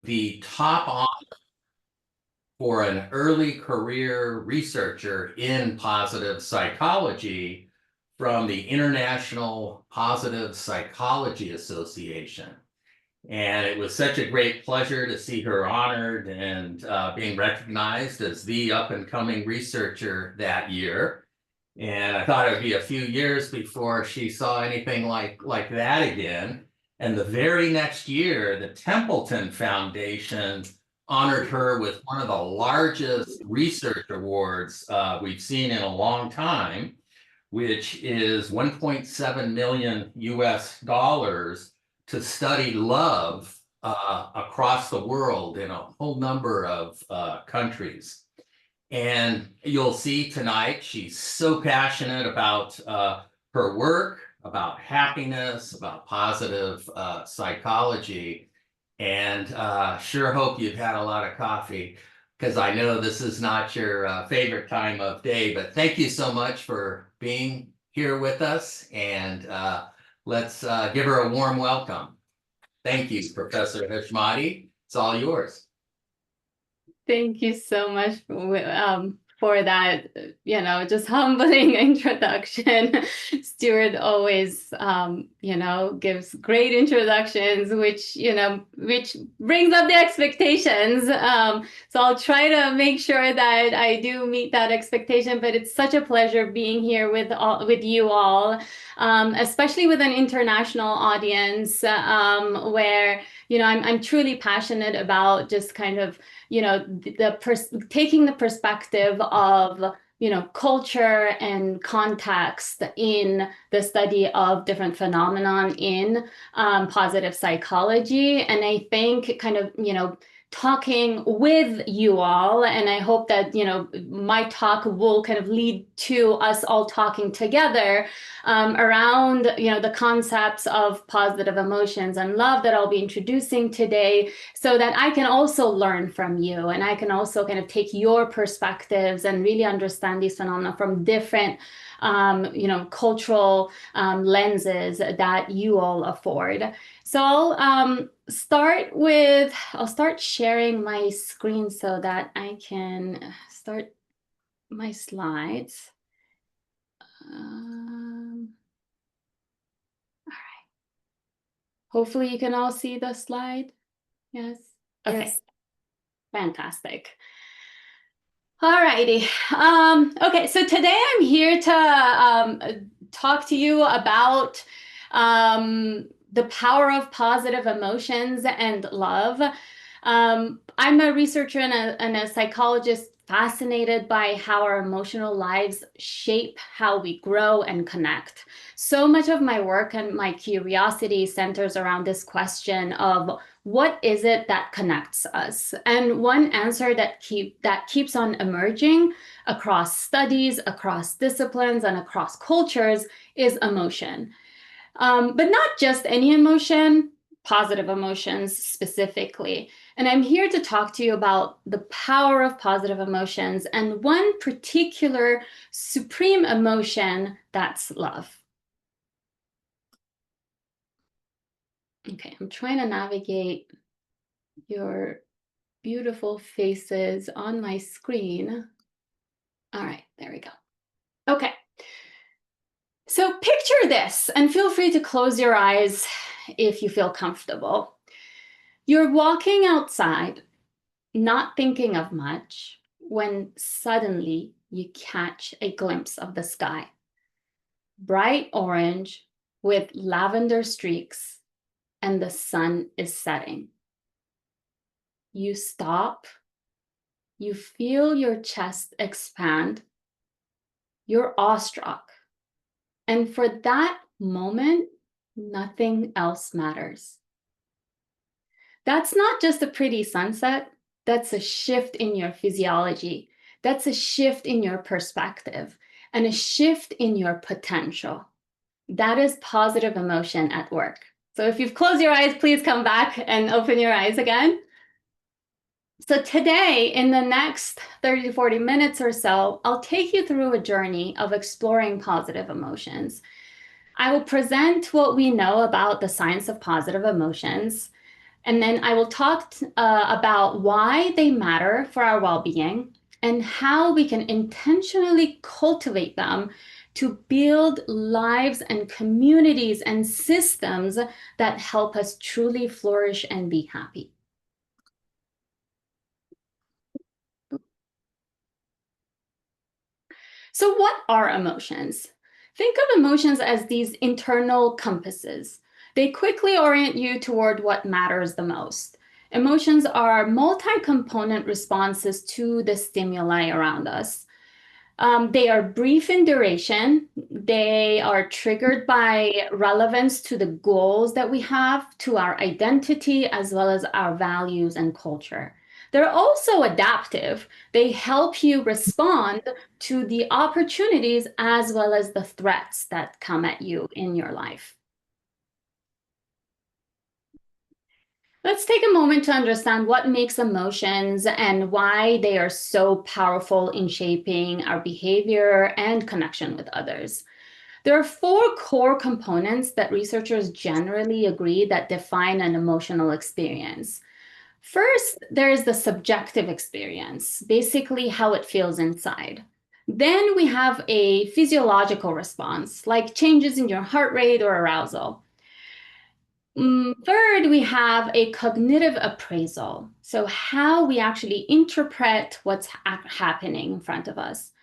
the top honor for an early career researcher in positive psychology from the International Positive Psychology Association. And it was such a great pleasure to see her honored and being recognized as the up and coming researcher that year. And I thought it would be a few years before she saw anything like that again. And the very next year, the Templeton Foundation honored her with one of the largest research awards we've seen in a long time, which is 1.7 million US dollars to study love across the world in a whole number of countries. And you'll see tonight, she's so passionate about her work, about happiness, about positive psychology. And sure hope you've had a lot of coffee, because I know this is not your favorite time of day. But thank you so much for being here with us. And let's give her a warm welcome. Thank you, Professor Heshmati. It's all yours. Thank you so much for that, just humbling introduction. Stuart always, gives great introductions, which brings up the expectations. So I'll try to make sure that I do meet that expectation. But it's such a pleasure being here with you all, especially with an international audience, where I'm truly passionate about just kind of taking the perspective of culture and context in the study of different phenomenon in positive psychology. And I think kind of talking with you all, and I hope that my talk will kind of lead to us all talking together around the concepts of positive emotions and love that I'll be introducing today, so that I can also learn from you, and I can also kind of take your perspectives and really understand these phenomena from different cultural lenses that you all afford. So I'll start sharing my screen so that I can start my slides. All right. Hopefully you can all see the slide. Yes. Okay. Yes. Fantastic. All righty. Okay, so today I'm here to talk to you about the power of positive emotions and love. I'm a researcher and a psychologist fascinated by how our emotional lives shape how we grow and connect. So much of my work and my curiosity centers around this question of what is it that connects us? And one answer that keeps on emerging across studies, across disciplines, and across cultures is emotion. But not just any emotion, positive emotions specifically. And I'm here to talk to you about the power of positive emotions and one particular supreme emotion, that's love. Okay, I'm trying to navigate your beautiful faces on my screen. All right, there we go. Okay. So picture this, and feel free to close your eyes if you feel comfortable. You're walking outside, not thinking of much, when suddenly you catch a glimpse of the sky. Bright orange with lavender streaks, and the sun is setting. You stop, you feel your chest expand, you're awestruck. And for that moment, nothing else matters. That's not just a pretty sunset, that's a shift in your physiology. That's a shift in your perspective and a shift in your potential. That is positive emotion at work. So if you've closed your eyes, please come back and open your eyes again. So today, in the next 30 to 40 minutes or so, I'll take you through a journey of exploring positive emotions. I will present what we know about the science of positive emotions, And then I will talk about why they matter for our well-being and how we can intentionally cultivate them to build lives and communities and systems that help us truly flourish and be happy. So, what are emotions? Think of emotions as these internal compasses. They quickly orient you toward what matters the most. Emotions are multi component responses to the stimuli around us. They are brief in duration. They are triggered by relevance to the goals that we have, to our identity, as well as our values and culture. They're also adaptive. They help you respond to the opportunities as well as the threats that come at you in your life. Let's take a moment to understand what makes emotions and why they are so powerful in shaping our behavior and connection with others. There are four core components that researchers generally agree that define an emotional experience. First, there is the subjective experience, basically how it feels inside. Then we have a physiological response, like changes in your heart rate or arousal. Third, we have a cognitive appraisal. So, how we actually interpret what's happening in front of us.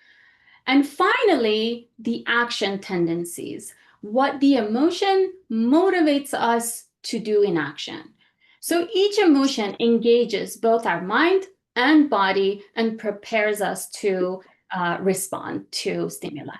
And finally, the action tendencies, what the emotion motivates us to do in action. So, each emotion engages both our mind and body and prepares us to respond to stimuli.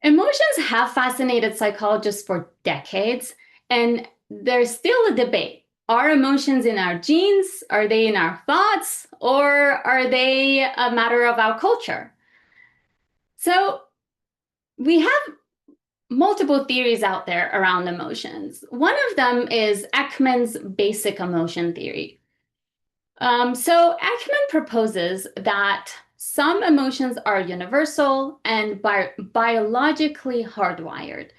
Emotions have fascinated psychologists for decades, and there's still a debate. Are emotions in our genes? Are they in our thoughts? Or are they a matter of our culture? So we have multiple theories out there around emotions. One of them is Ekman's basic emotion theory. So Ekman proposes that some emotions are universal and biologically hardwired.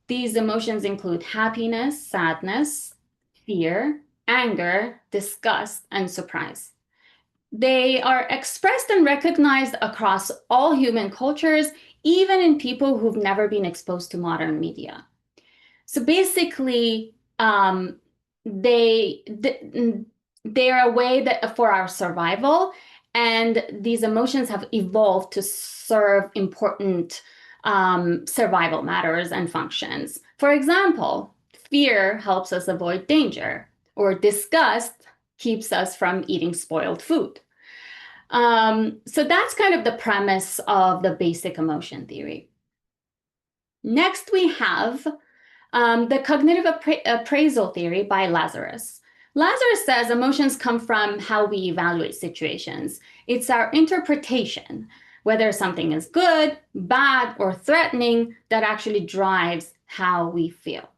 These emotions include happiness, sadness, fear, anger, disgust, and surprise. They are expressed and recognized across all human cultures, even in people who've never been exposed to modern media. So basically, they're a way that for our survival, and these emotions have evolved to serve important survival matters and functions. For example, fear helps us avoid danger, or disgust keeps us from eating spoiled food. So that's kind of the premise of the basic emotion theory. Next, we have the cognitive appraisal theory by Lazarus. Lazarus says emotions come from how we evaluate situations. It's our interpretation, whether something is good, bad, or threatening, that actually drives how we feel.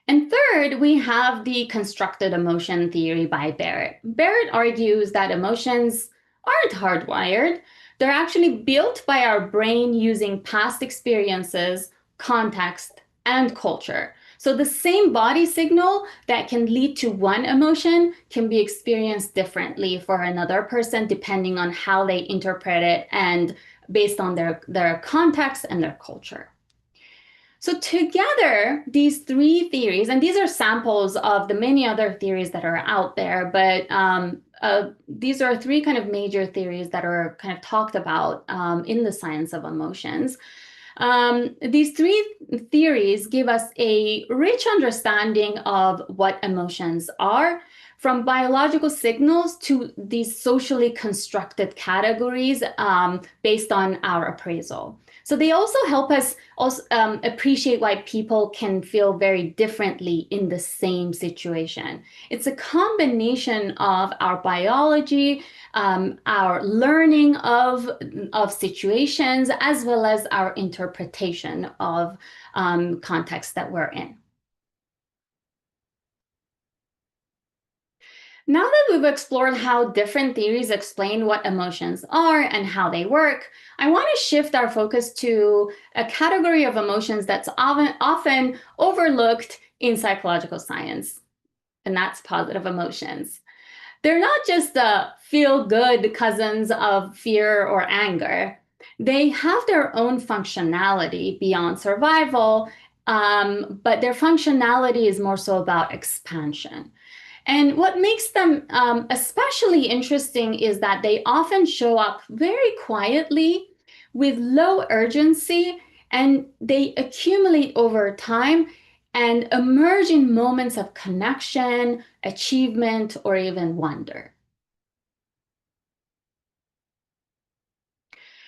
And third, we have the constructed emotion theory by Barrett. Barrett argues that emotions aren't hardwired. They're actually built by our brain using past experiences, context, and culture. So the same body signal that can lead to one emotion can be experienced differently for another person depending on how they interpret it and based on their context and their culture. So together, these three theories, and these are samples of the many other theories that are out there, but these are three kind of major theories that are kind of talked about in the science of emotions. These three theories give us a rich understanding of what emotions are, from biological signals to these socially constructed categories based on our appraisal. So they also help us appreciate why people can feel very differently in the same situation. It's a combination of our biology, our learning of situations, as well as our interpretation of context that we're in. Now that we've explored how different theories explain what emotions are and how they work, I want to shift our focus to a category of emotions that's often overlooked in psychological science, and that's positive emotions. They're not just the feel-good cousins of fear or anger. They have their own functionality beyond survival, but their functionality is more so about expansion. And what makes them especially interesting is that they often show up very quietly with low urgency, and they accumulate over time and emerge in moments of connection, achievement, or even wonder.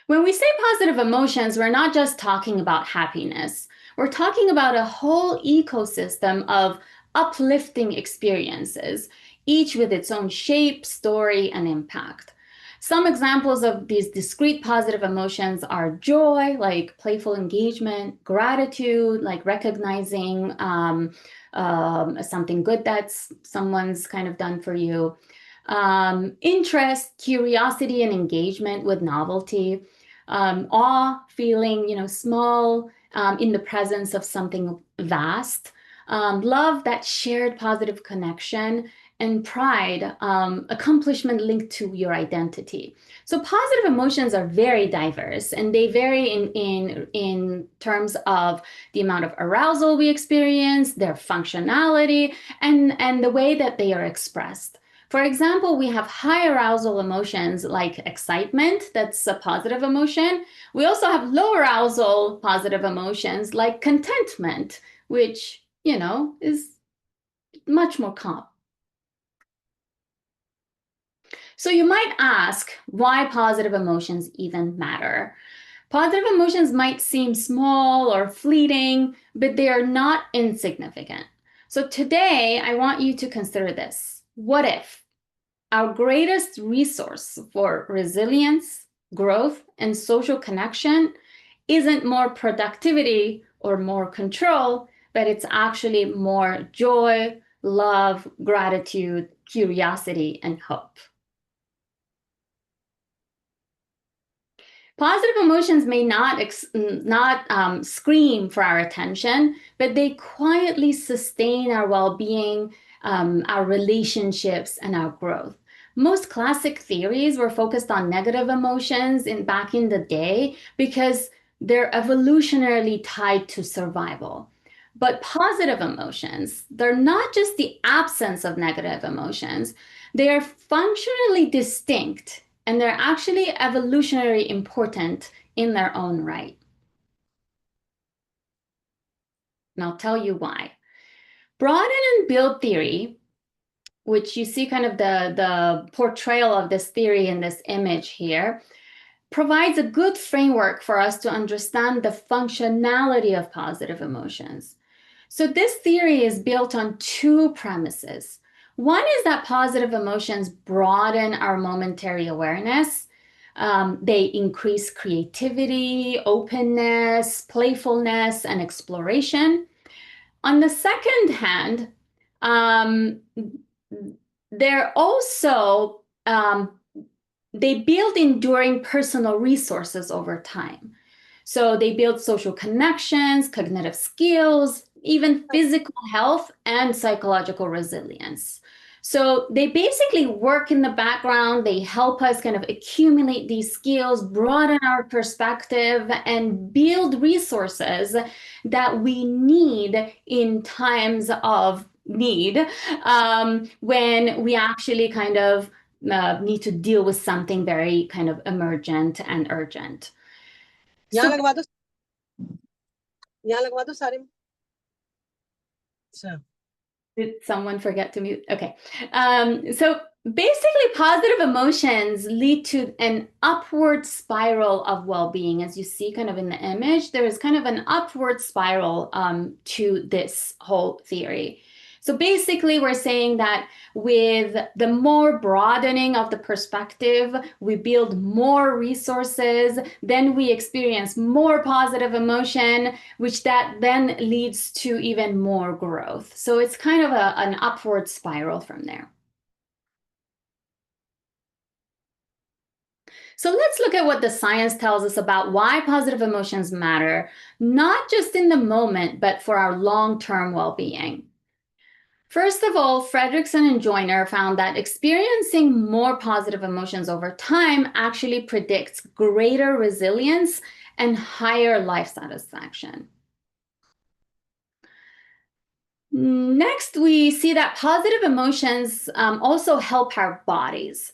When we say positive emotions, we're not just talking about happiness. We're talking about a whole ecosystem of uplifting experiences, each with its own shape, story, and impact. Some examples of these discrete positive emotions are joy, like playful engagement, gratitude, like recognizing something good that's someone's kind of done for you, interest, curiosity, and engagement with novelty, awe, feeling, small in the presence of something vast, love, that shared positive connection, and pride, accomplishment linked to your identity. So positive emotions are very diverse, and they vary in terms of the amount of arousal we experience, their functionality, and the way that they are expressed. For example, we have high arousal emotions like excitement, that's a positive emotion. We also have low arousal positive emotions like contentment, which, is much more calm. So you might ask why positive emotions even matter. Positive emotions might seem small or fleeting, but they are not insignificant. So today, I want you to consider this. What if our greatest resource for resilience, growth, and social connection isn't more productivity or more control, but it's actually more joy, love, gratitude, curiosity, and hope? Positive emotions may not scream for our attention, but they quietly sustain our well-being, our relationships, and our growth. Most classic theories were focused on negative emotions back in the day because they're evolutionarily tied to survival. But positive emotions, they're not just the absence of negative emotions, they are functionally distinct, and they're actually evolutionarily important in their own right. And I'll tell you why. Broaden and build theory, which you see kind of the portrayal of this theory in this image here, provides a good framework for us to understand the functionality of positive emotions. So this theory is built on two premises. One is that positive emotions broaden our momentary awareness. They increase creativity, openness, playfulness, and exploration. On the second hand, um, they're also they build enduring personal resources over time. So they build social connections, cognitive skills, even physical health and psychological resilience. So they basically work in the background. They help us kind of accumulate these skills, broaden our perspective, and build resources that we need in times of need, when we actually kind of need to deal with something very kind of emergent and urgent. यहाँ So लगवा दो यहाँ लगवा दो सारे में अच्छा did someone forget to mute? Okay. So basically, positive emotions lead to an upward spiral of well-being. As you see kind of in the image, there is kind of an upward spiral to this whole theory. So basically, we're saying that with the more broadening of the perspective, we build more resources, then we experience more positive emotion, which that then leads to even more growth. So it's kind of an upward spiral from there. So let's look at what the science tells us about why positive emotions matter, not just in the moment, but for our long-term well-being. First of all, Fredrickson and Joyner found that experiencing more positive emotions over time actually predicts greater resilience and higher life satisfaction. Next, we see that positive emotions also help our bodies.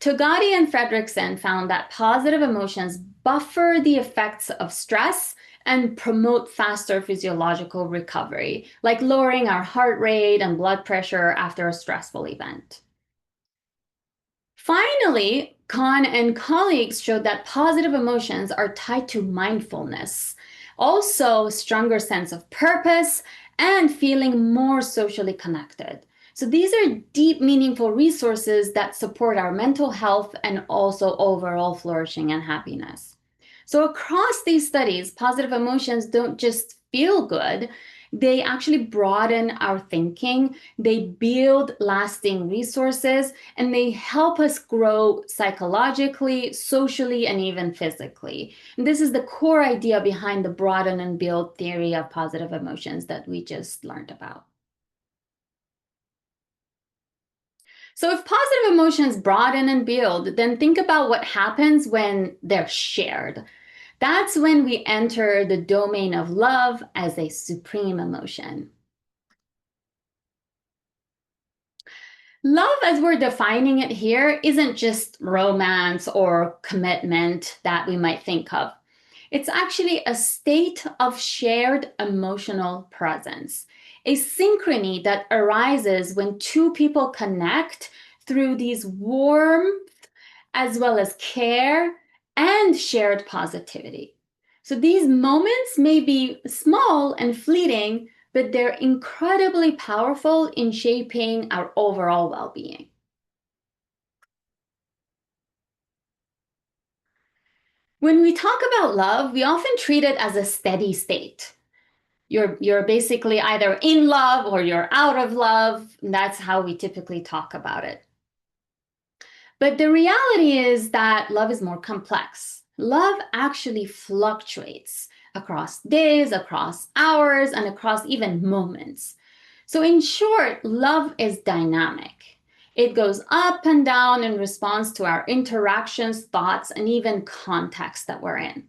Togati and Fredrickson found that positive emotions buffer the effects of stress and promote faster physiological recovery, like lowering our heart rate and blood pressure after a stressful event. Finally, Kahn and colleagues showed that positive emotions are tied to mindfulness, also a stronger sense of purpose, and feeling more socially connected. So these are deep, meaningful resources that support our mental health and also overall flourishing and happiness. So across these studies, positive emotions don't just feel good, they actually broaden our thinking, they build lasting resources, and they help us grow psychologically, socially, and even physically. And this is the core idea behind the broaden and build theory of positive emotions that we just learned about. So if positive emotions broaden and build, then think about what happens when they're shared. That's when we enter the domain of love as a supreme emotion. Love, as we're defining it here, isn't just romance or commitment that we might think of. It's actually a state of shared emotional presence, a synchrony that arises when two people connect through these warmth as well as care and shared positivity. So these moments may be small and fleeting, but they're incredibly powerful in shaping our overall well-being. When we talk about love, we often treat it as a steady state. You're basically either in love or you're out of love. That's how we typically talk about it. But the reality is that love is more complex. Love actually fluctuates across days, across hours, and across even moments. So in short, love is dynamic. It goes up and down in response to our interactions, thoughts, and even context that we're in.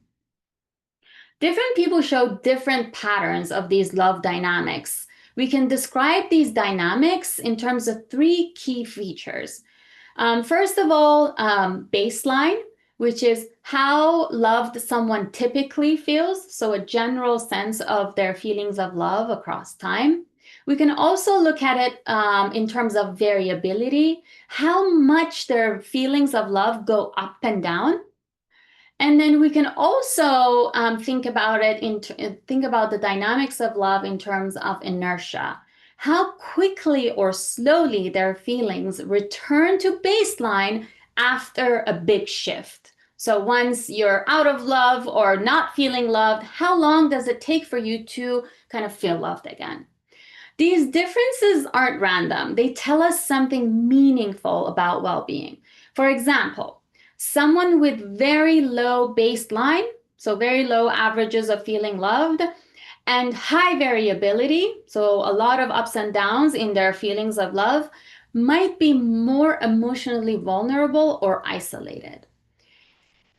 Different people show different patterns of these love dynamics. We can describe these dynamics in terms of three key features. First of all, baseline, which is how loved someone typically feels, so a general sense of their feelings of love across time. We can also look at it in terms of variability, how much their feelings of love go up and down. And then we can also think about the dynamics of love in terms of inertia. How quickly or slowly their feelings return to baseline after a big shift. So once you're out of love or not feeling loved, how long does it take for you to kind of feel loved again? These differences aren't random. They tell us something meaningful about well-being. For example, someone with very low baseline, so very low averages of feeling loved, and high variability, so a lot of ups and downs in their feelings of love, might be more emotionally vulnerable or isolated.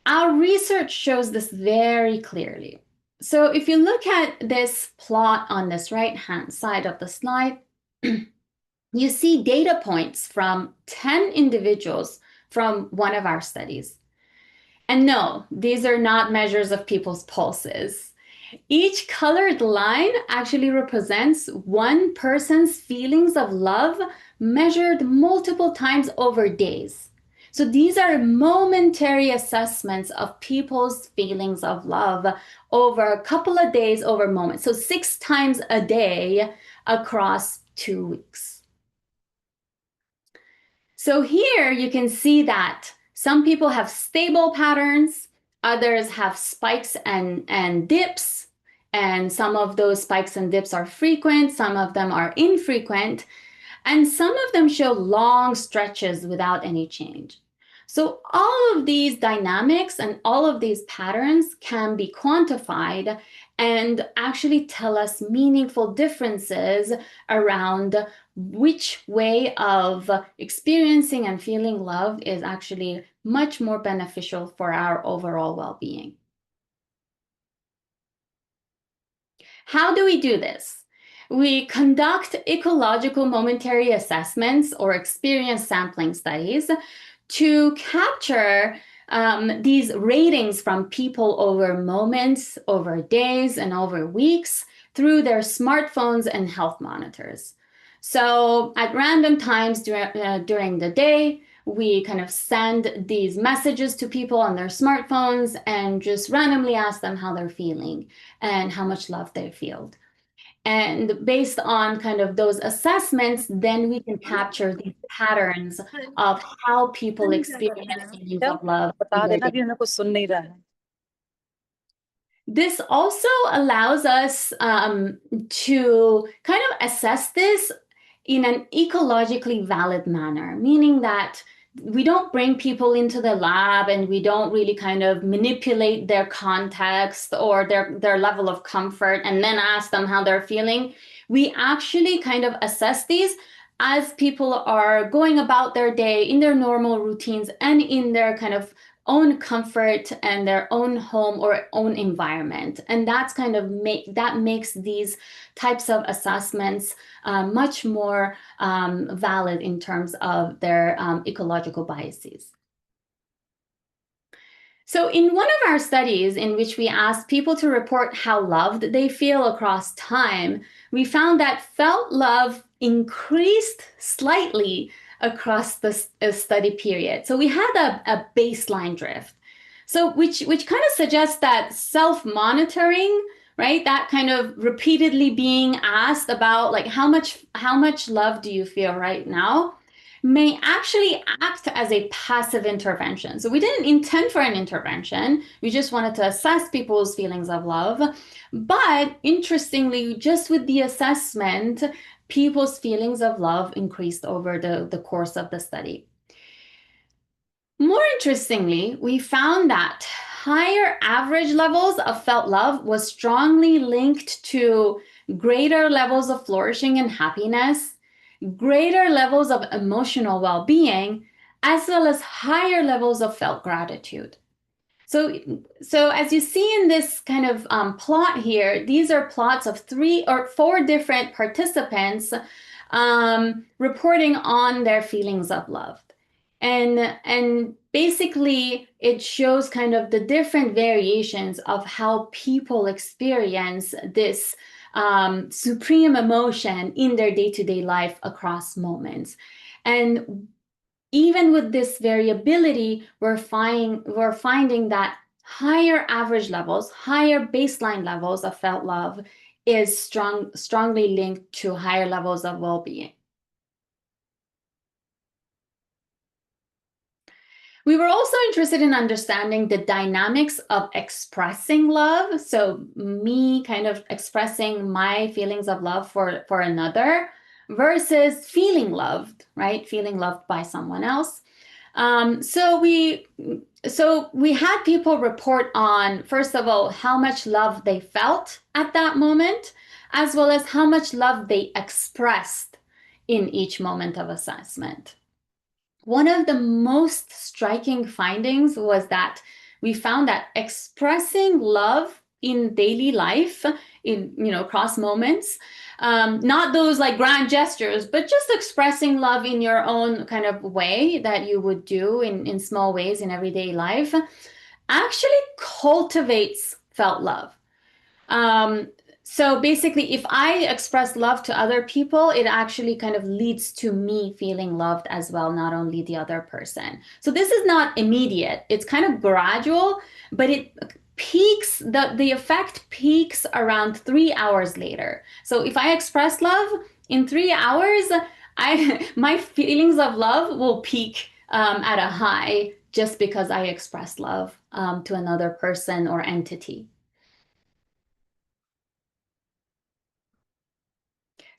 Our research shows this very clearly. So if you look at this plot on this right-hand side of the slide, you see data points from 10 individuals from one of our studies. And no, these are not measures of people's pulses. Each colored line actually represents one person's feelings of love measured multiple times over days. So these are momentary assessments of people's feelings of love over a couple of days, over moments. So 6 times a day across 2 weeks. So here you can see that some people have stable patterns, others have spikes and dips, and some of those spikes and dips are frequent, some of them are infrequent, and some of them show long stretches without any change. So all of these dynamics and all of these patterns can be quantified and actually tell us meaningful differences around which way of experiencing and feeling love is actually much more beneficial for our overall well-being. How do we do this? We conduct ecological momentary assessments or experience sampling studies to capture these ratings from people over moments, over days, and over weeks through their smartphones and health monitors. So at random times during the day, we kind of send these messages to people on their smartphones and just randomly ask them how they're feeling and how much love they feel. And based on kind of those assessments, then we can capture these patterns of how people experience feelings of love. बता देना भी हमें कुछ सुन नहीं रहा है. This also allows us to kind of assess this in an ecologically valid manner, meaning that we don't bring people into the lab and we don't really kind of manipulate their context or their level of comfort and then ask them how they're feeling. We actually kind of assess these as people are going about their day in their normal routines and in their kind of own comfort and their own home or own environment. And that's kind of that makes these types of assessments much more valid in terms of their ecological biases. So in one of our studies in which we asked people to report how loved they feel across time, we found that felt love increased slightly across the study period. So we had a baseline drift. So which kind of suggests that self-monitoring, right? That kind of repeatedly being asked about like how much love do you feel right now may actually act as a passive intervention. So we didn't intend for an intervention. We just wanted to assess people's feelings of love. But interestingly, just with the assessment, people's feelings of love increased over the course of the study. More interestingly, we found that higher average levels of felt love was strongly linked to greater levels of flourishing and happiness, greater levels of emotional well-being, as well as higher levels of felt gratitude. So as you see in this kind of plot here, these are plots of 3 or 4 different participants reporting on their feelings of love. And basically, it shows kind of the different variations of how people experience this supreme emotion in their day-to-day life across moments. And even with this variability, we're finding that higher average levels, higher baseline levels of felt love is strongly linked to higher levels of well-being. We were also interested in understanding the dynamics of expressing love. So me kind of expressing my feelings of love for another versus feeling loved, right? Feeling loved by someone else. So we had people report on, first of all, how much love they felt at that moment, as well as how much love they expressed in each moment of assessment. One of the most striking findings was that we found that expressing love in daily life, across moments, not those like grand gestures, but just expressing love in your own kind of way that you would do in small ways in everyday life, actually cultivates felt love. So basically, if I express love to other people, it actually kind of leads to me feeling loved as well, not only the other person. So this is not immediate. It's kind of gradual, but it peaks, the effect peaks around 3 hours later. So if I express love in 3 hours, my feelings of love will peak at a high just because I express love to another person or entity.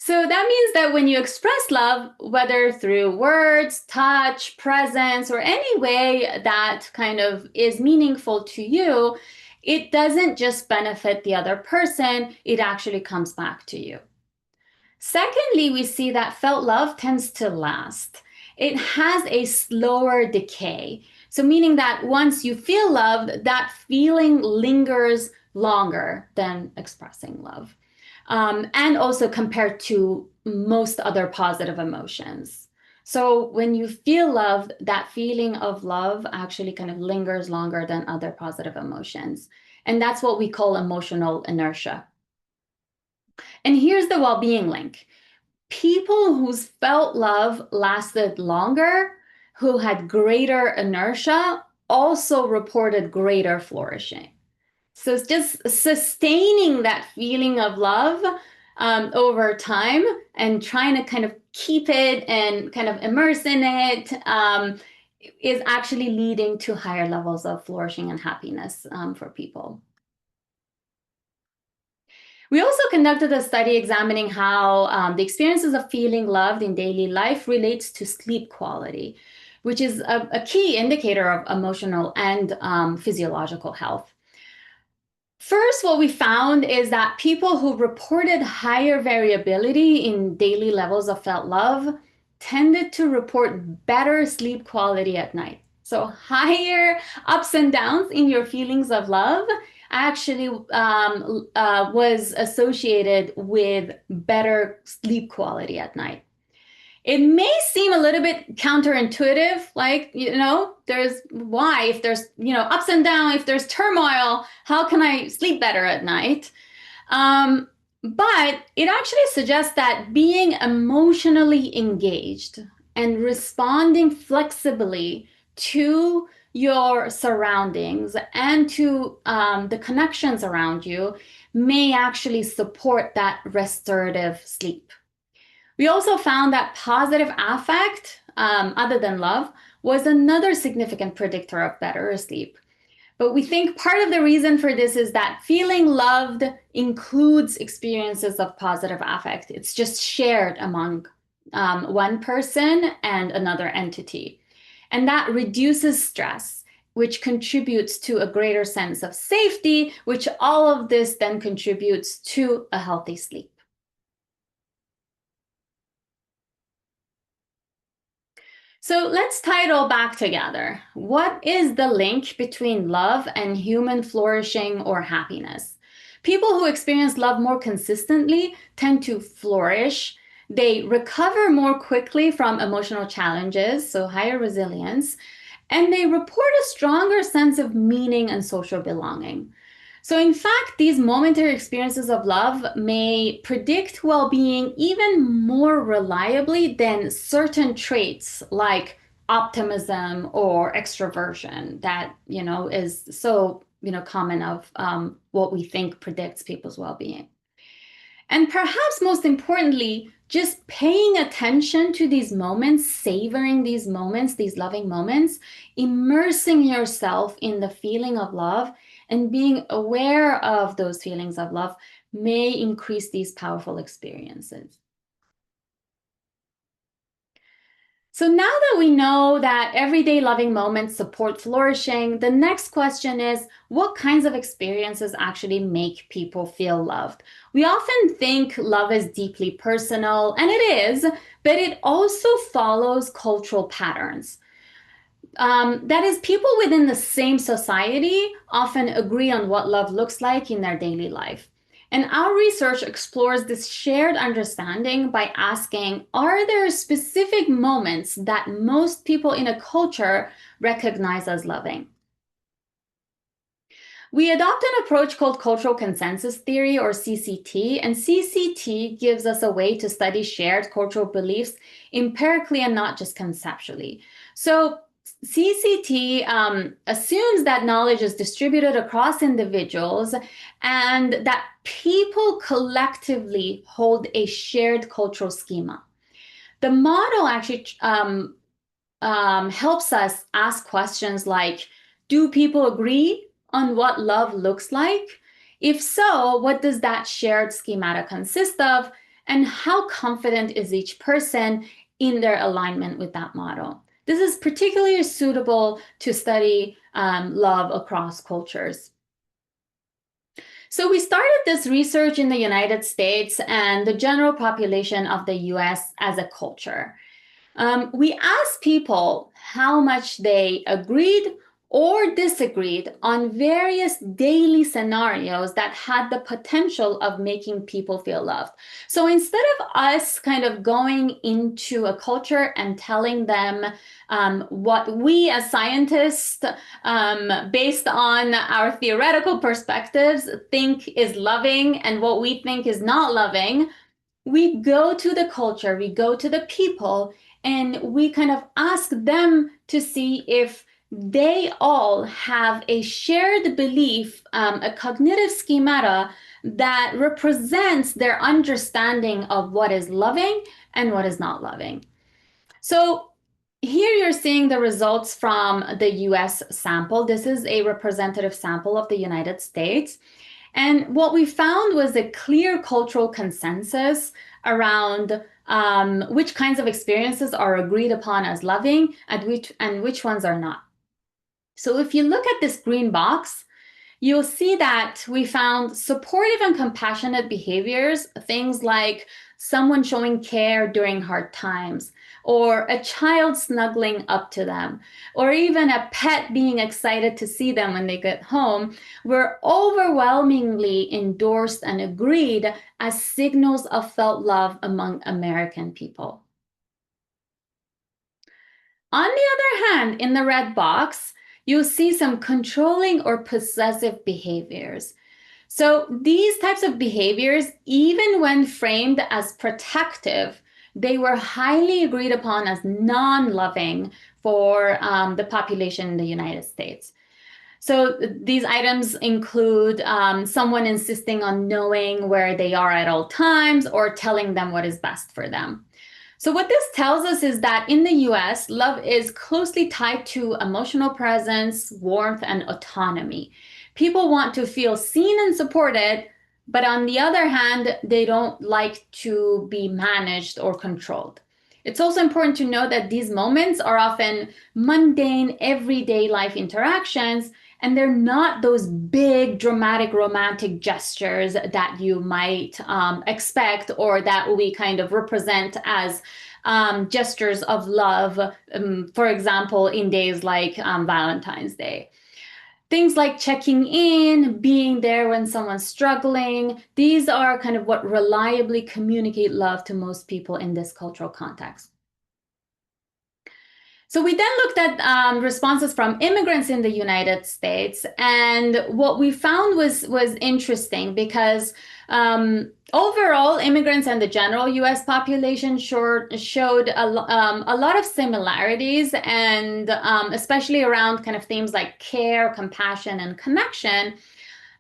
So that means that when you express love, whether through words, touch, presence, or any way that kind of is meaningful to you, it doesn't just benefit the other person, it actually comes back to you. Secondly, we see that felt love tends to last. It has a slower decay. So, meaning that once you feel loved, that feeling lingers longer than expressing love. And also compared to most other positive emotions. So, when you feel loved, that feeling of love actually kind of lingers longer than other positive emotions. And that's what we call emotional inertia. And here's the well being link. People whose felt love lasted longer, who had greater inertia, also reported greater flourishing. So it's just sustaining that feeling of love over time and trying to kind of keep it and kind of immerse in it is actually leading to higher levels of flourishing and happiness for people. We also conducted a study examining how the experiences of feeling loved in daily life relates to sleep quality, which is a key indicator of emotional and physiological health. First, what we found is that people who reported higher variability in daily levels of felt love tended to report better sleep quality at night. So higher ups and downs in your feelings of love actually was associated with better sleep quality at night. It may seem a little bit counterintuitive, like, there's why, if there's, ups and downs, if there's turmoil, how can I sleep better at night? But it actually suggests that being emotionally engaged and responding flexibly to your surroundings and to the connections around you may actually support that restorative sleep. We also found that positive affect, other than love, was another significant predictor of better sleep. But we think part of the reason for this is that feeling loved includes experiences of positive affect. It's just shared among one person and another entity. And that reduces stress, which contributes to a greater sense of safety, which all of this then contributes to a healthy sleep. So let's tie it all back together. What is the link between love and human flourishing or happiness? People who experience love more consistently tend to flourish. They recover more quickly from emotional challenges, so higher resilience, and they report a stronger sense of meaning and social belonging. So, in fact, these momentary experiences of love may predict well being even more reliably than certain traits like optimism or extroversion that, is so, common of what we think predicts people's well being. And perhaps most importantly, just paying attention to these moments, savoring these moments, these loving moments, immersing yourself in the feeling of love and being aware of those feelings of love may increase these powerful experiences. So now that we know that everyday loving moments support flourishing, the next question is, what kinds of experiences actually make people feel loved? We often think love is deeply personal, and it is, but it also follows cultural patterns. That is, people within the same society often agree on what love looks like in their daily life. And our research explores this shared understanding by asking, are there specific moments that most people in a culture recognize as loving? We adopt an approach called cultural consensus theory, or CCT, and CCT gives us a way to study shared cultural beliefs empirically and not just conceptually. So CCT assumes that knowledge is distributed across individuals and that people collectively hold a shared cultural schema. The model actually helps us ask questions like, do people agree on what love looks like? If so, what does that shared schemata consist of? and how confident is each person in their alignment with that model. This is particularly suitable to study love across cultures. So we started this research in the United States and the general population of the US as a culture. We asked people how much they agreed or disagreed on various daily scenarios that had the potential of making people feel loved. So instead of us kind of going into a culture and telling them what we as scientists, based on our theoretical perspectives, think is loving and what we think is not loving, we go to the culture, we go to the people, and we kind of ask them to see if they all have a shared belief, a cognitive schemata that represents their understanding of what is loving and what is not loving. So here you're seeing the results from the US sample. This is a representative sample of the United States. And what we found was a clear cultural consensus around which kinds of experiences are agreed upon as loving and which ones are not. So if you look at this green box, you'll see that we found supportive and compassionate behaviors, things like someone showing care during hard times, or a child snuggling up to them, or even a pet being excited to see them when they get home, were overwhelmingly endorsed and agreed as signals of felt love among American people. On the other hand, in the red box, you'll see some controlling or possessive behaviors. So these types of behaviors, even when framed as protective, they were highly agreed upon as non-loving for the population in the United States. So these items include someone insisting on knowing where they are at all times or telling them what is best for them. So what this tells us is that in the US, love is closely tied to emotional presence, warmth, and autonomy. People want to feel seen and supported, but on the other hand, they don't like to be managed or controlled. It's also important to note that these moments are often mundane, everyday life interactions, and they're not those big, dramatic, romantic gestures that you might expect or that we kind of represent as gestures of love, for example, in days like Valentine's Day. Things like checking in, being there when someone's struggling, these are kind of what reliably communicate love to most people in this cultural context. So we then looked at responses from immigrants in the United States, and what we found was interesting because overall, immigrants and the general U.S. population showed a lot of similarities, and especially around kind of themes like care, compassion, and connection.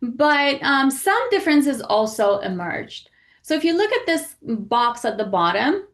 But some differences also emerged. So if you look at this box at the bottom,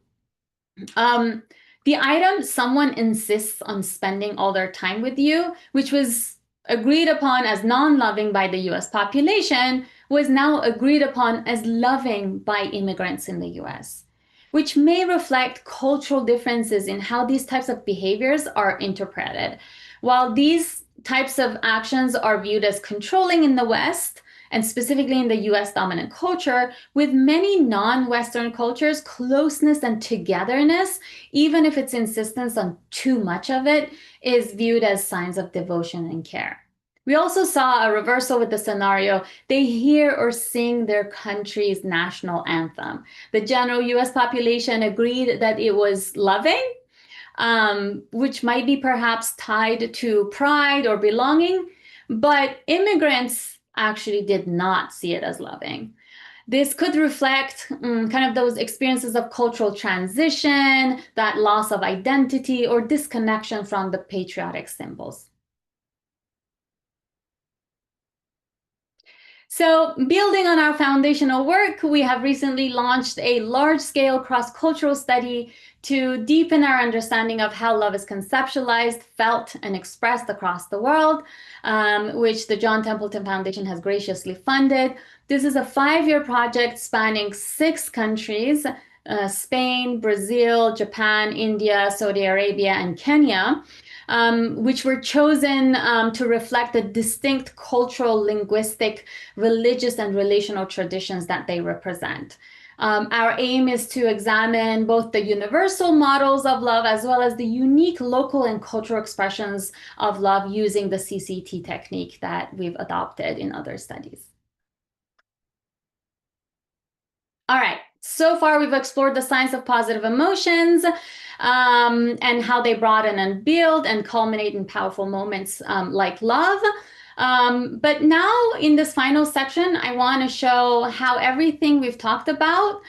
the item someone insists on spending all their time with you, which was agreed upon as non-loving by the US population, was now agreed upon as loving by immigrants in the US, which may reflect cultural differences in how these types of behaviors are interpreted. While these types of actions are viewed as controlling in the West, and specifically in the US dominant culture, with many non-Western cultures, closeness and togetherness, even if it's insistence on too much of it, is viewed as signs of devotion and care. We also saw a reversal with the scenario, they hear or sing their country's national anthem. The general US population agreed that it was loving, which might be perhaps tied to pride or belonging, but immigrants actually did not see it as loving. This could reflect kind of those experiences of cultural transition, that loss of identity or disconnection from the patriotic symbols. So building on our foundational work, we have recently launched a large-scale cross-cultural study to deepen our understanding of how love is conceptualized, felt, and expressed across the world, which the John Templeton Foundation has graciously funded. This is a 5-year project spanning 6 countries, Spain, Brazil, Japan, India, Saudi Arabia, and Kenya, which were chosen to reflect the distinct cultural, linguistic, religious, and relational traditions that they represent. Our aim is to examine both the universal models of love as well as the unique local and cultural expressions of love using the CCT technique that we've adopted in other studies. All right, so far we've explored the science of positive emotions and how they broaden and build and culminate in powerful moments like love. But now in this final section, I want to show how everything we've talked about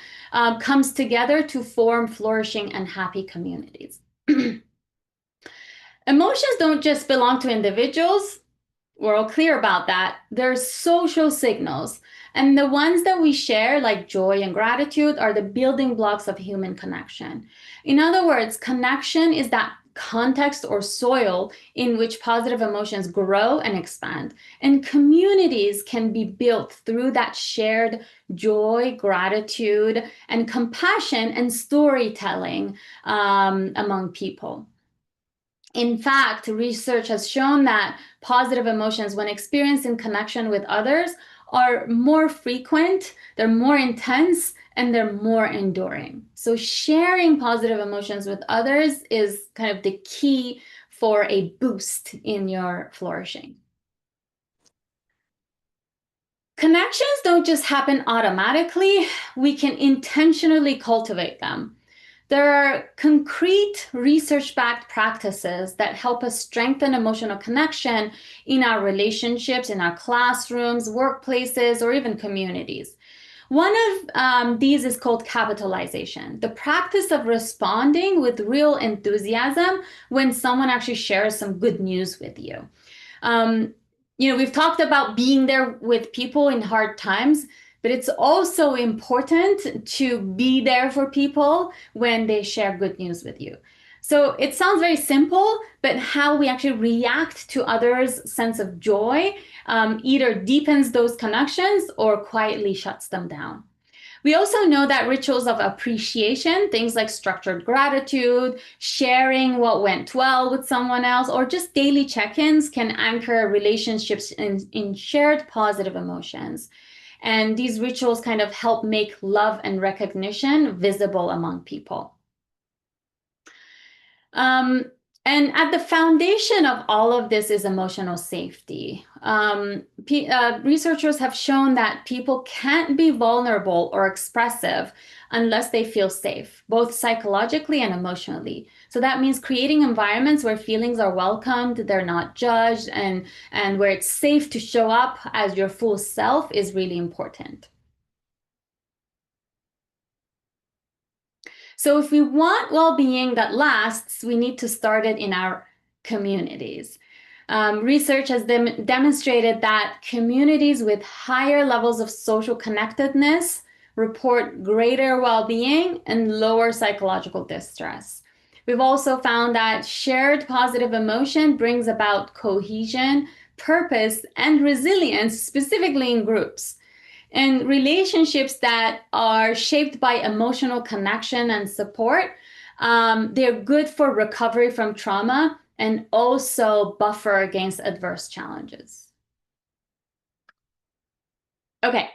comes together to form flourishing and happy communities. Emotions don't just belong to individuals. We're all clear about that. They're social signals. And the ones that we share, like joy and gratitude, are the building blocks of human connection. In other words, connection is that context or soil in which positive emotions grow and expand. And communities can be built through that shared joy, gratitude, and compassion and storytelling among people. In fact, research has shown that positive emotions, when experienced in connection with others, are more frequent, they're more intense, and they're more enduring. So sharing positive emotions with others is kind of the key for a boost in your flourishing. Connections don't just happen automatically. We can intentionally cultivate them. There are concrete research-backed practices that help us strengthen emotional connection in our relationships, in our classrooms, workplaces, or even communities. One of these is called capitalization, the practice of responding with real enthusiasm when someone actually shares some good news with you. We've talked about being there with people in hard times, but it's also important to be there for people when they share good news with you. So it sounds very simple, but how we actually react to others' sense of joy either deepens those connections or quietly shuts them down. We also know that rituals of appreciation, things like structured gratitude, sharing what went well with someone else, or just daily check-ins can anchor relationships in shared positive emotions. And these rituals kind of help make love and recognition visible among people. And at the foundation of all of this is emotional safety. Researchers have shown that people can't be vulnerable or expressive unless they feel safe, both psychologically and emotionally. So that means creating environments where feelings are welcomed, they're not judged, and where it's safe to show up as your full self is really important. So if we want well-being that lasts, we need to start it in our communities. Research has demonstrated that communities with higher levels of social connectedness report greater well-being and lower psychological distress. We've also found that shared positive emotion brings about cohesion, purpose, and resilience, specifically in groups. And relationships that are shaped by emotional connection and support, they're good for recovery from trauma and also buffer against adverse challenges. Okay,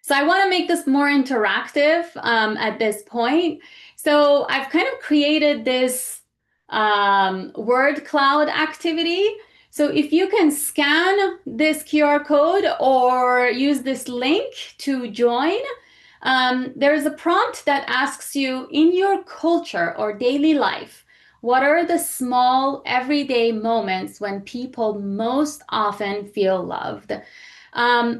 so I want to make this more interactive at this point. So I've kind of created this word cloud activity. So if you can scan this QR code or use this link to join, there's a prompt that asks you, in your culture or daily life, what are the small everyday moments when people most often feel loved?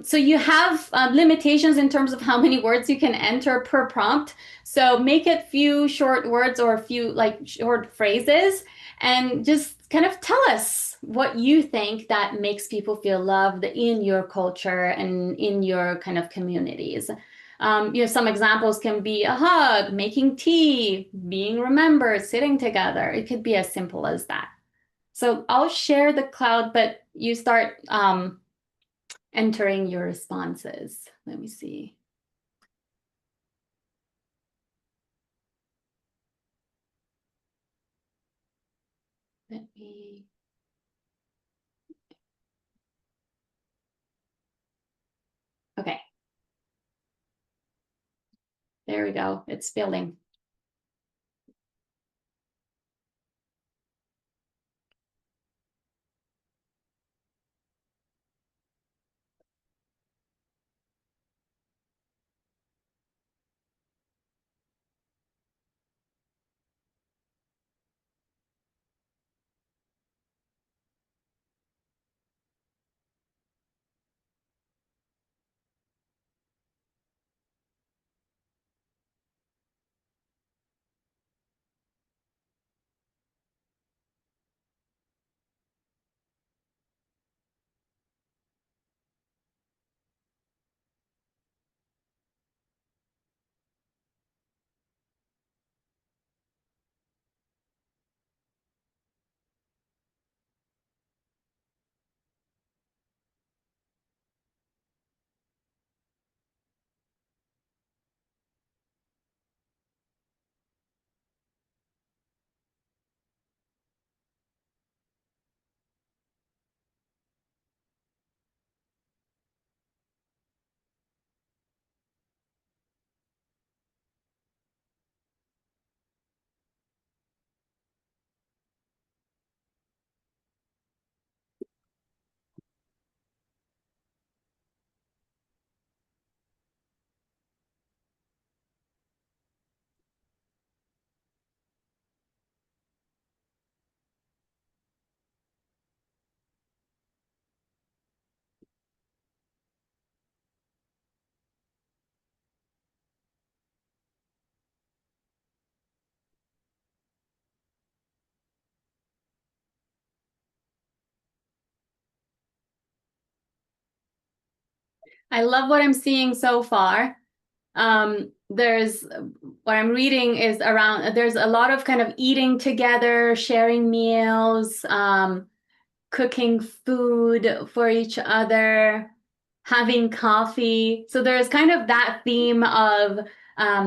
So you have limitations in terms of how many words you can enter per prompt. So make it few short words or a few like short phrases, and just kind of tell us what you think that makes people feel loved in your culture and in your kind of communities. Some examples can be a hug, making tea, being remembered, sitting together. It could be as simple as that. So I'll share the cloud, but you start entering your responses. let me see. Let me. Okay. There we go. It's filling. I love what I'm seeing so far. There's what I'm reading is around, there's a lot of kind of eating together, sharing meals, cooking food for each other, having coffee. So there's kind of that theme of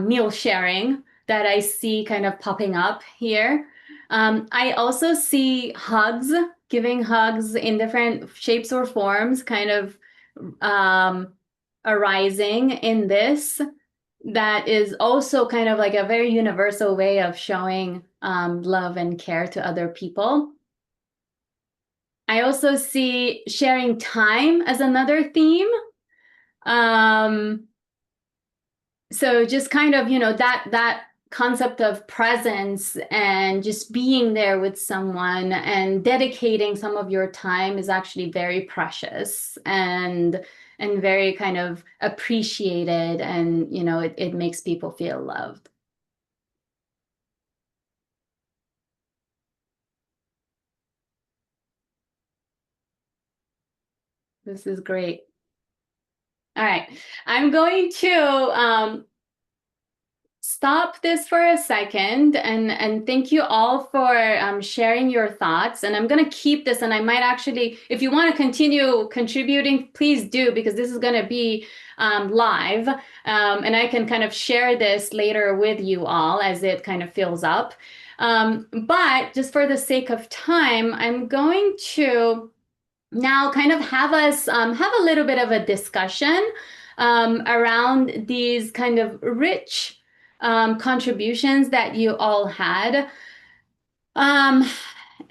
meal sharing that I see kind of popping up here. I also see hugs, giving hugs in different shapes or forms, kind of arising in this. That is also kind of like a very universal way of showing love and care to other people. I also see sharing time as another theme. So just kind of, that concept of presence and just being there with someone and dedicating some of your time is actually very precious and very kind of appreciated, and it makes people feel loved. This is great. All right, I'm going to stop this for a second and thank you all for sharing your thoughts. And I'm going to keep this, and I might actually, if you want to continue contributing, please do, because this is going to be live, and I can kind of share this later with you all as it kind of fills up. But just for the sake of time, I'm going to now kind of have us have a little bit of a discussion around these kind of rich contributions that you all had.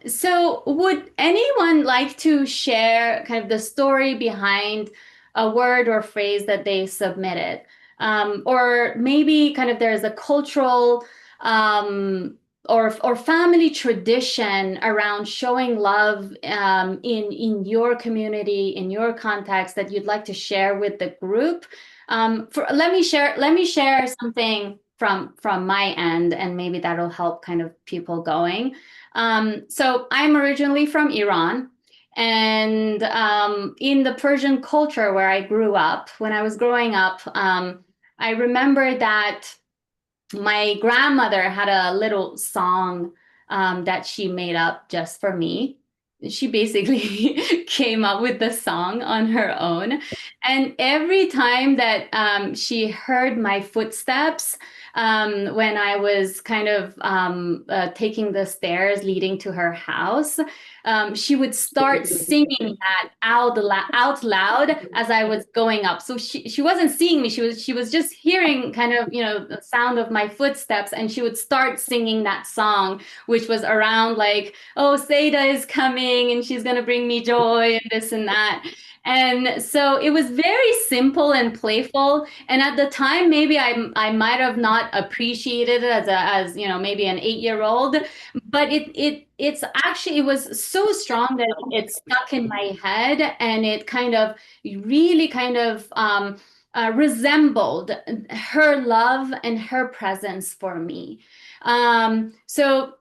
So would anyone like to share kind of the story behind a word or phrase that they submitted? Or maybe kind of there's a cultural or family tradition around showing love in your community, in your context, that you'd like to share with the group. Let me share something from my end, and maybe that'll help kind of people going. So I'm originally from Iran, and in the Persian culture where I grew up, when I was growing up, I remember that my grandmother had a little song that she made up just for me. She basically came up with the song on her own. And every time that she heard my footsteps, when I was kind of taking the stairs leading to her house, she would start singing that out loud as I was going up. So she wasn't seeing me. She was just hearing kind of, the sound of my footsteps, and she would start singing that song, which was around like, oh, Saida is coming and she's going to bring me joy and this and that. And so it was very simple and playful. And at the time, maybe I might have not appreciated it as maybe an 8-year-old, but it's actually, it was so strong that it stuck in my head, and it kind of really kind of resembled her love and her presence for me. So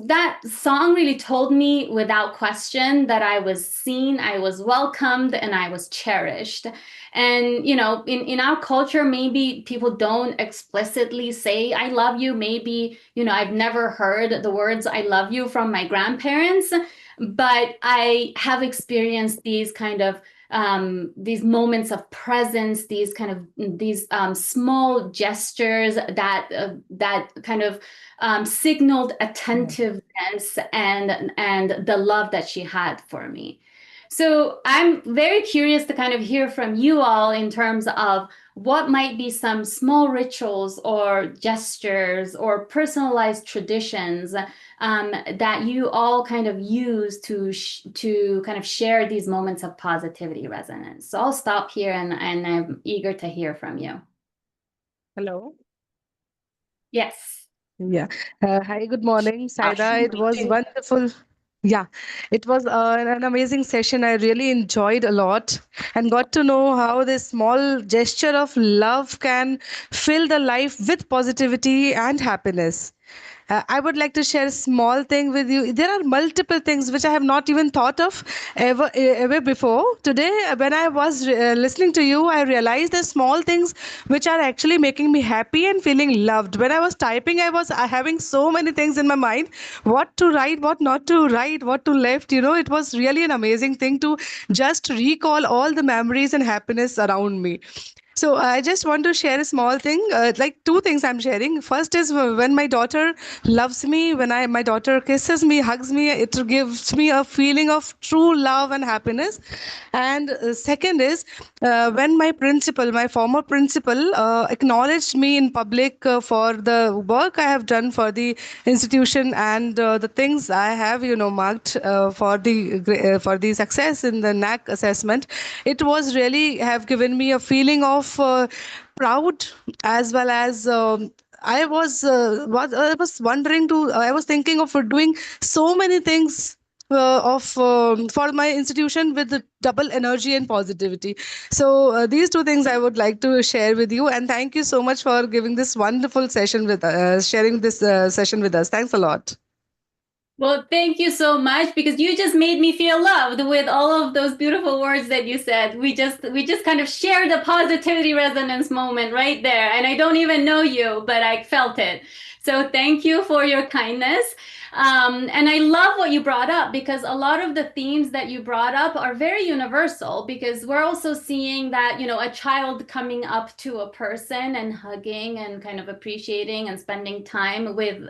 that song really told me without question that I was seen, I was welcomed, and I was cherished. And, in our culture, maybe people don't explicitly say, I love you. Maybe, I've never heard the words, I love you from my grandparents, but I have experienced these kind of these moments of presence, these small gestures that kind of signaled attentiveness and the love that she had for me. So I'm very curious to kind of hear from you all in terms of what might be some small rituals or gestures or personalized traditions that you all kind of use to kind of share these moments of positivity resonance. So I'll stop here, and I'm eager to hear from you. Hello. Yes. Yeah. Hi, good morning, Saida. It was wonderful. Yeah, it was an amazing session. I really enjoyed a lot and got to know how this small gesture of love can fill the life with positivity and happiness. I would like to share a small thing with you. There are multiple things which I have not even thought of ever before. Today, when I was listening to you, I realized the small things which are actually making me happy and feeling loved. When I was typing, I was having so many things in my mind: what to write, what not to write, what to left. It was really an amazing thing to just recall all the memories and happiness around me. So I just want to share a small thing, like two things I'm sharing. First is when my daughter loves me, when my daughter kisses me, hugs me, it gives me a feeling of true love and happiness. And second is when my former principal, acknowledged me in public for the work I have done for the institution and the things I have, marked for the success in the NAC assessment. It was really have given me a feeling of proud, as well as I was wondering to I was thinking of doing so many things of for my institution with the double energy and positivity. So these two things I would like to share with you, and thank you so much for giving this wonderful session with sharing this session with us. Thanks a lot. Well, thank you so much, because you just made me feel loved with all of those beautiful words that you said. We just kind of shared a positivity resonance moment right there. And I don't even know you, but I felt it. So thank you for your kindness. And I love what you brought up, because a lot of the themes that you brought up are very universal, because we're also seeing that, a child coming up to a person and hugging and kind of appreciating and spending time with,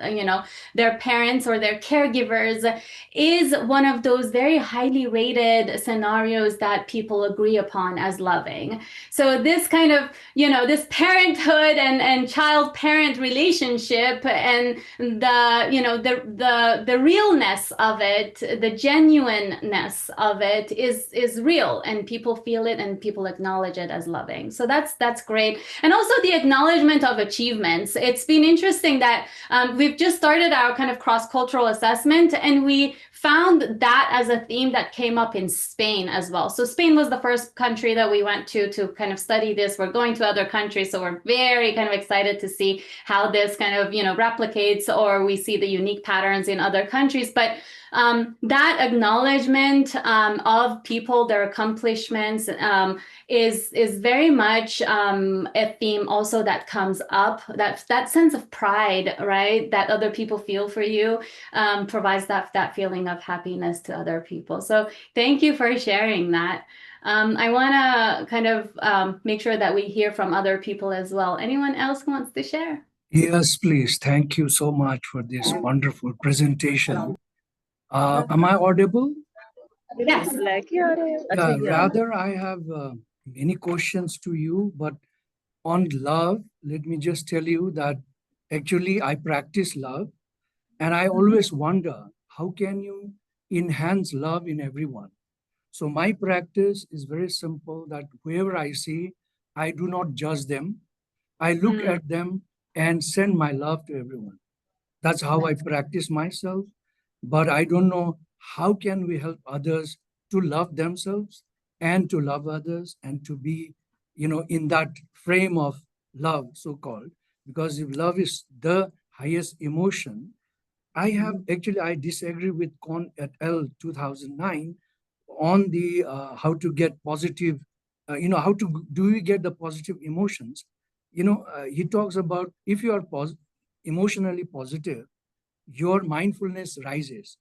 their parents or their caregivers is one of those very highly rated scenarios that people agree upon as loving. So this kind of, this parenthood and child-parent relationship and the realness of it, the genuineness of it is real, and people feel it and people acknowledge it as loving. So that's great. And also the acknowledgement of achievements. It's been interesting that we've just started our kind of cross-cultural assessment, and we found that as a theme that came up in Spain as well. So Spain was the first country that we went to kind of study this. We're going to other countries, so we're very kind of excited to see how this kind of, replicates, or we see the unique patterns experience in other countries. But that acknowledgement of people, their accomplishments, is very much a theme also that comes up. That sense of pride, right, that other people feel for you, provides that feeling of happiness to other people. So thank you for sharing that. I want to kind of make sure that we hear from other people as well. Anyone else who wants to share? Yes, please. Thank you so much for this wonderful presentation. Am I audible? Yes. Yeah, rather, I have many questions to you, but on love, let me just tell you that actually I practice love, and I always wonder how can you enhance love in everyone? So my practice is very simple that whoever I see, I do not judge them. I look at them and send my love to everyone. That's how I practice myself. But I don't know how can we help others to love themselves and to love others and to be, in that frame of love, so called. Because if love is the highest emotion, I disagree with Kohn et al. 2009 on the how to get positive, how to do we get the positive emotions. He talks about if you are emotionally positive, your mindfulness rises.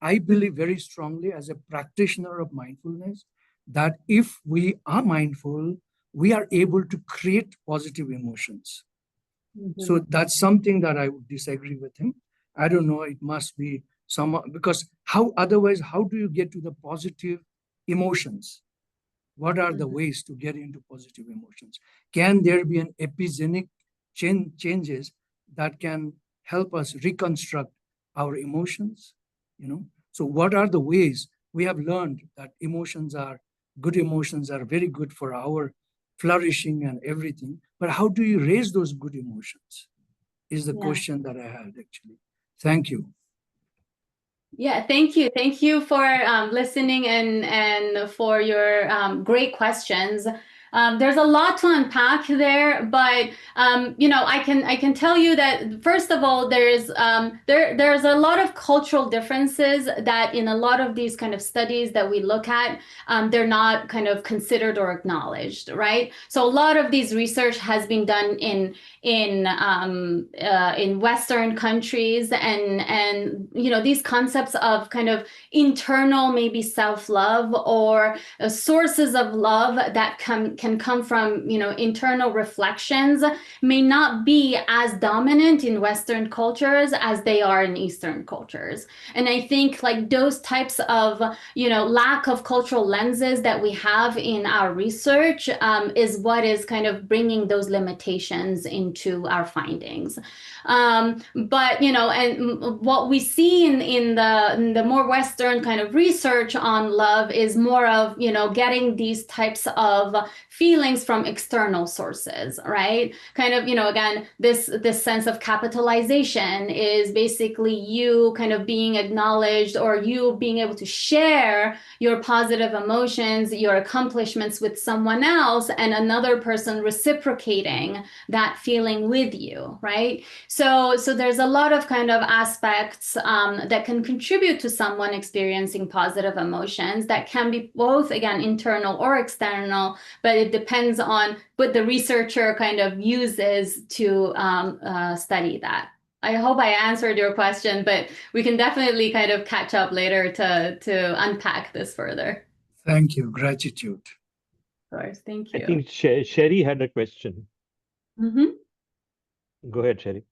I believe very strongly as a practitioner of mindfulness that if we are mindful, we are able to create positive emotions. So that's something that I would disagree with him. I don't know, it must be some, because how otherwise, how do you get to the positive emotions? What are the ways to get into positive emotions? Can there be an epigenic changes that can help us reconstruct our emotions? So what are the ways? We have learned that good emotions are very good for our flourishing and everything. But how do you raise those good emotions? Is the question that I had actually. Thank you. Yeah, thank you. Thank you for listening and for your great questions. There's a lot to unpack there, but I can tell you that first of all, there's a lot of cultural differences that in a lot of these kind of studies that we look at, they're not kind of considered or acknowledged, right? So a lot of these research has been done in Western countries, and these concepts of kind of internal maybe self-love or sources of love that can come from internal reflections may not be as dominant in Western cultures as they are in Eastern cultures. And I think like those types of lack of cultural lenses that we have in our research is what is kind of bringing those limitations into our findings. But and what we see in the more Western kind of research on love is more of getting these types of feelings from external sources, right? Kind of again this sense of capitalization is basically you kind of being acknowledged or you being able to share your positive emotions, your accomplishments with someone else, and another person reciprocating that feeling with you, right? So there's a lot of kind of aspects that can contribute to someone experiencing positive emotions that can be both, again, internal or external, but it depends on what the researcher kind of uses to study that. I hope I answered your question, but we can definitely kind of catch up later to unpack this further. Thank you. Gratitude. Of course. Thank you. I think Sherry had a question. Go ahead, Sherry.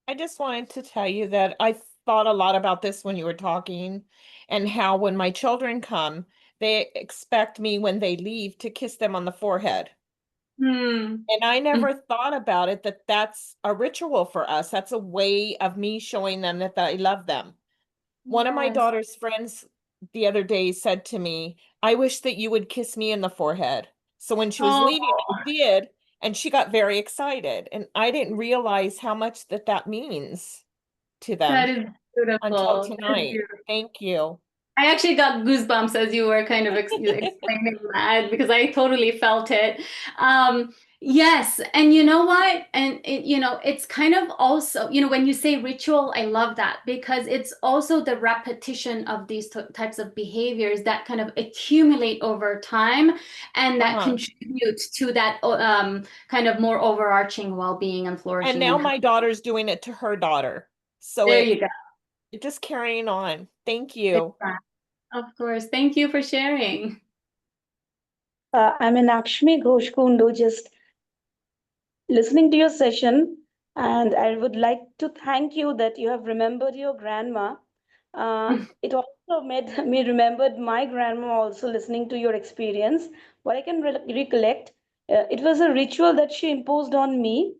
I just wanted to tell you that I thought a lot about this when you were talking, and how when my children come, they expect me when they leave to kiss them on the forehead. And I never thought about it that that's a ritual for us. That's a way of me showing them that I love them. One of my daughter's friends the other day said to me, I wish that you would kiss me in the forehead. So when she was leaving, I did. And she got very excited. And I didn't realize how much that means to them. That is beautiful. Until tonight. Thank you. I actually got goosebumps as you were kind of explaining that because I totally felt it. Yes, and you know what? And it's kind of also, when you say ritual, I love that because it's also the repetition of these types of behaviors that kind of accumulate over time and that Uh-huh. contribute to that kind of more overarching well-being and And flourishing. now And my daughter's doing it to her daughter. So there you go. it just carrying on. Thank you. Of course. Thank you for sharing. I'm in Akshmi Ghosh Kundu, just listening to your session, and I would like to thank you that you have remembered your grandma. It also made me remembered my grandma also listening to your experience. What I can recollect, it was a ritual that she imposed on me.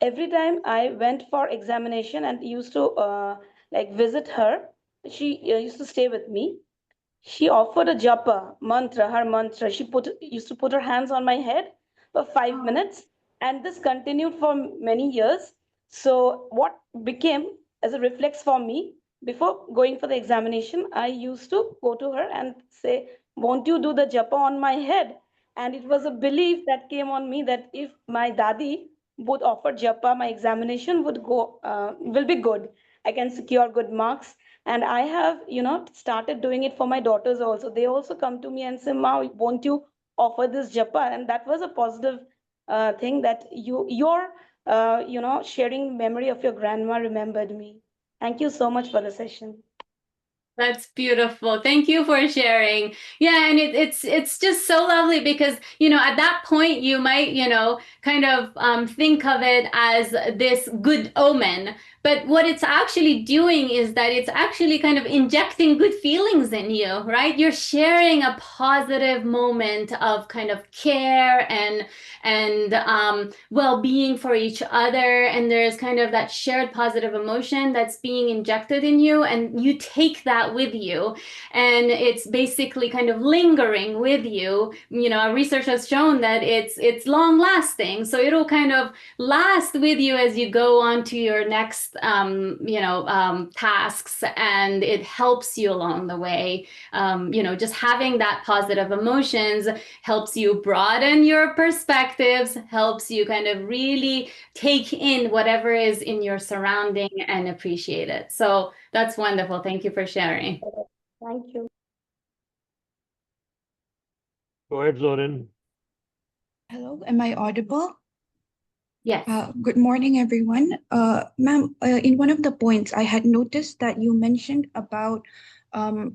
Every time I went for examination and used to like visit her, she used to stay with me. She offered a japa mantra, her mantra. She used to put her hands on my head for 5 minutes, and this continued for many years. So, what became as a reflex for me before going for the examination, I used to go to her and say, "Won't you do the japa on my head?" And it was a belief that came on me that if my dadi would offer japa, my examination will be good. I can secure good marks, and I have started doing it for my daughters also. They also come to me and say, "Ma, won't you offer this japa?" And that was a positive thing that your sharing memory of your grandma remembered me. Thank you so much for the session. That's beautiful. Thank you for sharing. Yeah, and it's just so lovely because at that point you might kind of think of it as this good omen, but what it's actually doing is that it's actually kind of injecting good feelings in you, right? You're sharing a positive moment of kind of care and well-being for each other, and there's kind of that shared positive emotion that's being injected in you, and you take that with you, and it's basically kind of lingering with you. Research has shown that it's long lasting, so it'll kind of last with you as you go on to your next tasks, and it helps you along the way. Just having that positive emotions helps you broaden your perspectives, helps you kind of really take in whatever is in your surrounding and appreciate it. So that's wonderful. Thank you for sharing. Thank you. Go ahead, Zoran. Hello, am I audible? Yes. Good morning, everyone. Ma'am, in one of the points, I had noticed that you mentioned about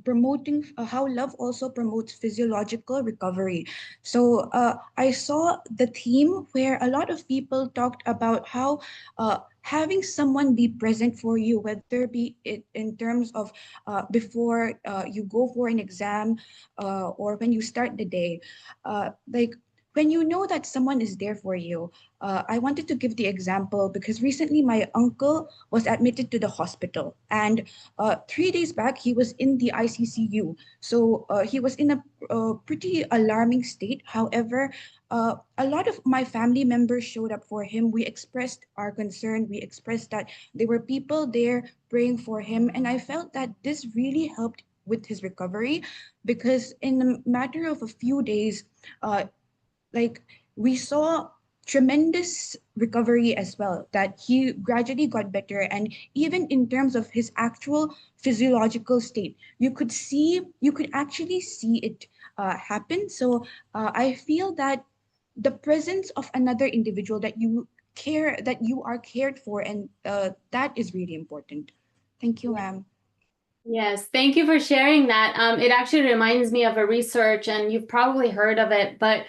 promoting how love also promotes physiological recovery. So I saw the theme where a lot of people talked about how having someone be present for you, whether be it in terms of before you go for an exam or when you start the day, like when you know that someone is there for you. I wanted to give the example because recently my uncle was admitted to the hospital, and 3 days back he was in the ICCU. So he was in a pretty alarming state. However, a lot of my family members showed up for him. We expressed our concern. We expressed that there were people there praying for him, and I felt that this really helped with his recovery because in a matter of a few days, uh, like we saw tremendous recovery as well, that he gradually got better, and even in terms of his actual physiological state, you could actually see it happen. So I feel that the presence of another individual that you are cared for, and that is really important. Thank you, ma'am. Yes, thank you for sharing that. It actually reminds me of a research, and you've probably heard of it, but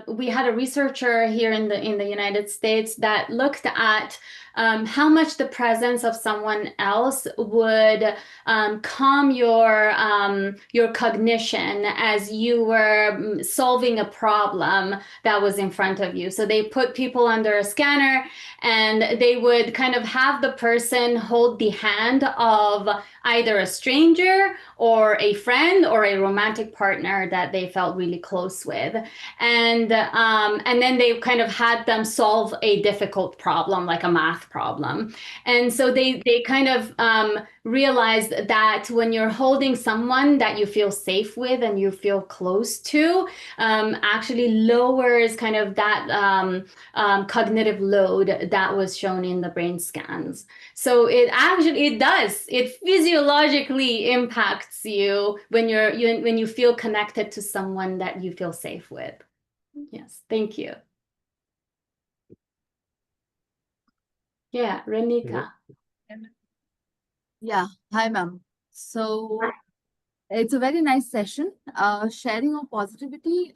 we had a researcher here in the United States that looked at how much the presence of someone else would calm your cognition as you were solving a problem that was in front of you. So they put people under a scanner, and they would kind of have the person hold the hand of either a stranger or a friend or a romantic partner that they felt really close with. and then they kind of had them solve a difficult problem, like a math problem. And so they kind of realized that when you're holding someone that you feel safe with and you feel close to, actually lowers kind of that cognitive load that was shown in the brain scans. So it physiologically impacts you when when you feel connected to someone that you feel safe with. Yes, thank you. Yeah, Renika. Yeah, hi, ma'am. So it's a very nice session. Sharing of positivity.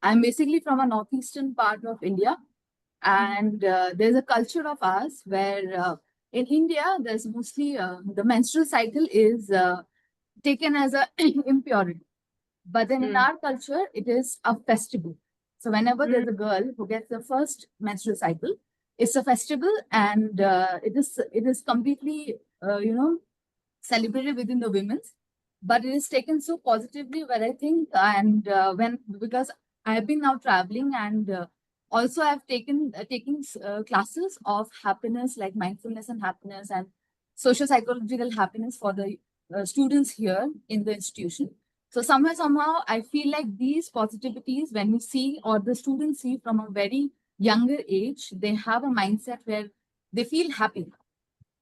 I'm basically from a northeastern part of India, and there's a culture of ours where in India there's mostly the menstrual cycle is taken as a impurity, but then in our culture it is a festival. So whenever there's a girl who gets the first menstrual cycle, it's a festival, and it is completely celebrated within the women's, but it is taken so positively where I think, and because I have been now traveling, and also I've taking classes of happiness, like mindfulness and happiness and social psychological happiness for the students here in the institution. So somehow I feel like these positivities, when we see or the students see from a very younger age, they have a mindset where they feel happy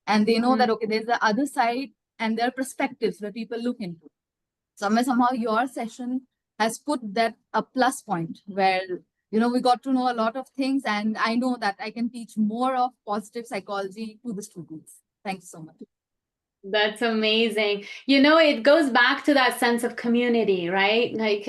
and they know that, okay, there's the other side, and there are perspectives where people look into. Somehow your session has put that a plus point where, we got to know a lot of things, and I know that I can teach more of positive psychology to the students. Thank you so much. That's amazing. It goes back to that sense of community, right? Like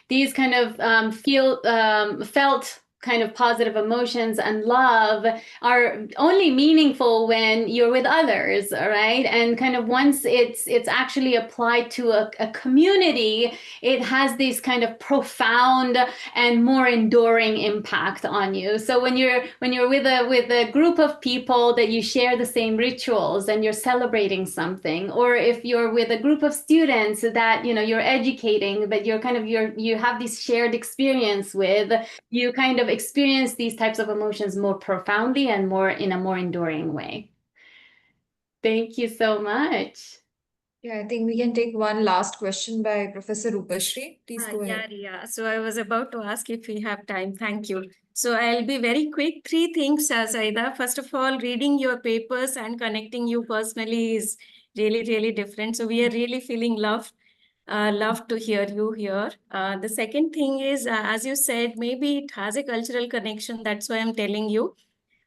these kind of felt kind of positive emotions and love are only meaningful when you're with others, right? And kind of once it's actually applied to a community, it has this kind of profound and more enduring impact on you. So when you're with a group of people that you share the same rituals and you're celebrating something, or if you're with a group of students that you're educating, but you have this shared experience with, you kind of experience these types of emotions more profoundly and more in a more enduring way. Thank you so much. Yeah, I think we can take one last question by Professor Rupashri. Please go Yeah, ahead. yeah. So I was about to ask if we have time. Thank you. So I'll be very quick. Three things, Saida. First of all, reading your papers and connecting you personally is really, really different. So we are really feeling loved. Love to hear you here. The second thing is, as you said, maybe it has a cultural connection. That's why I'm telling you,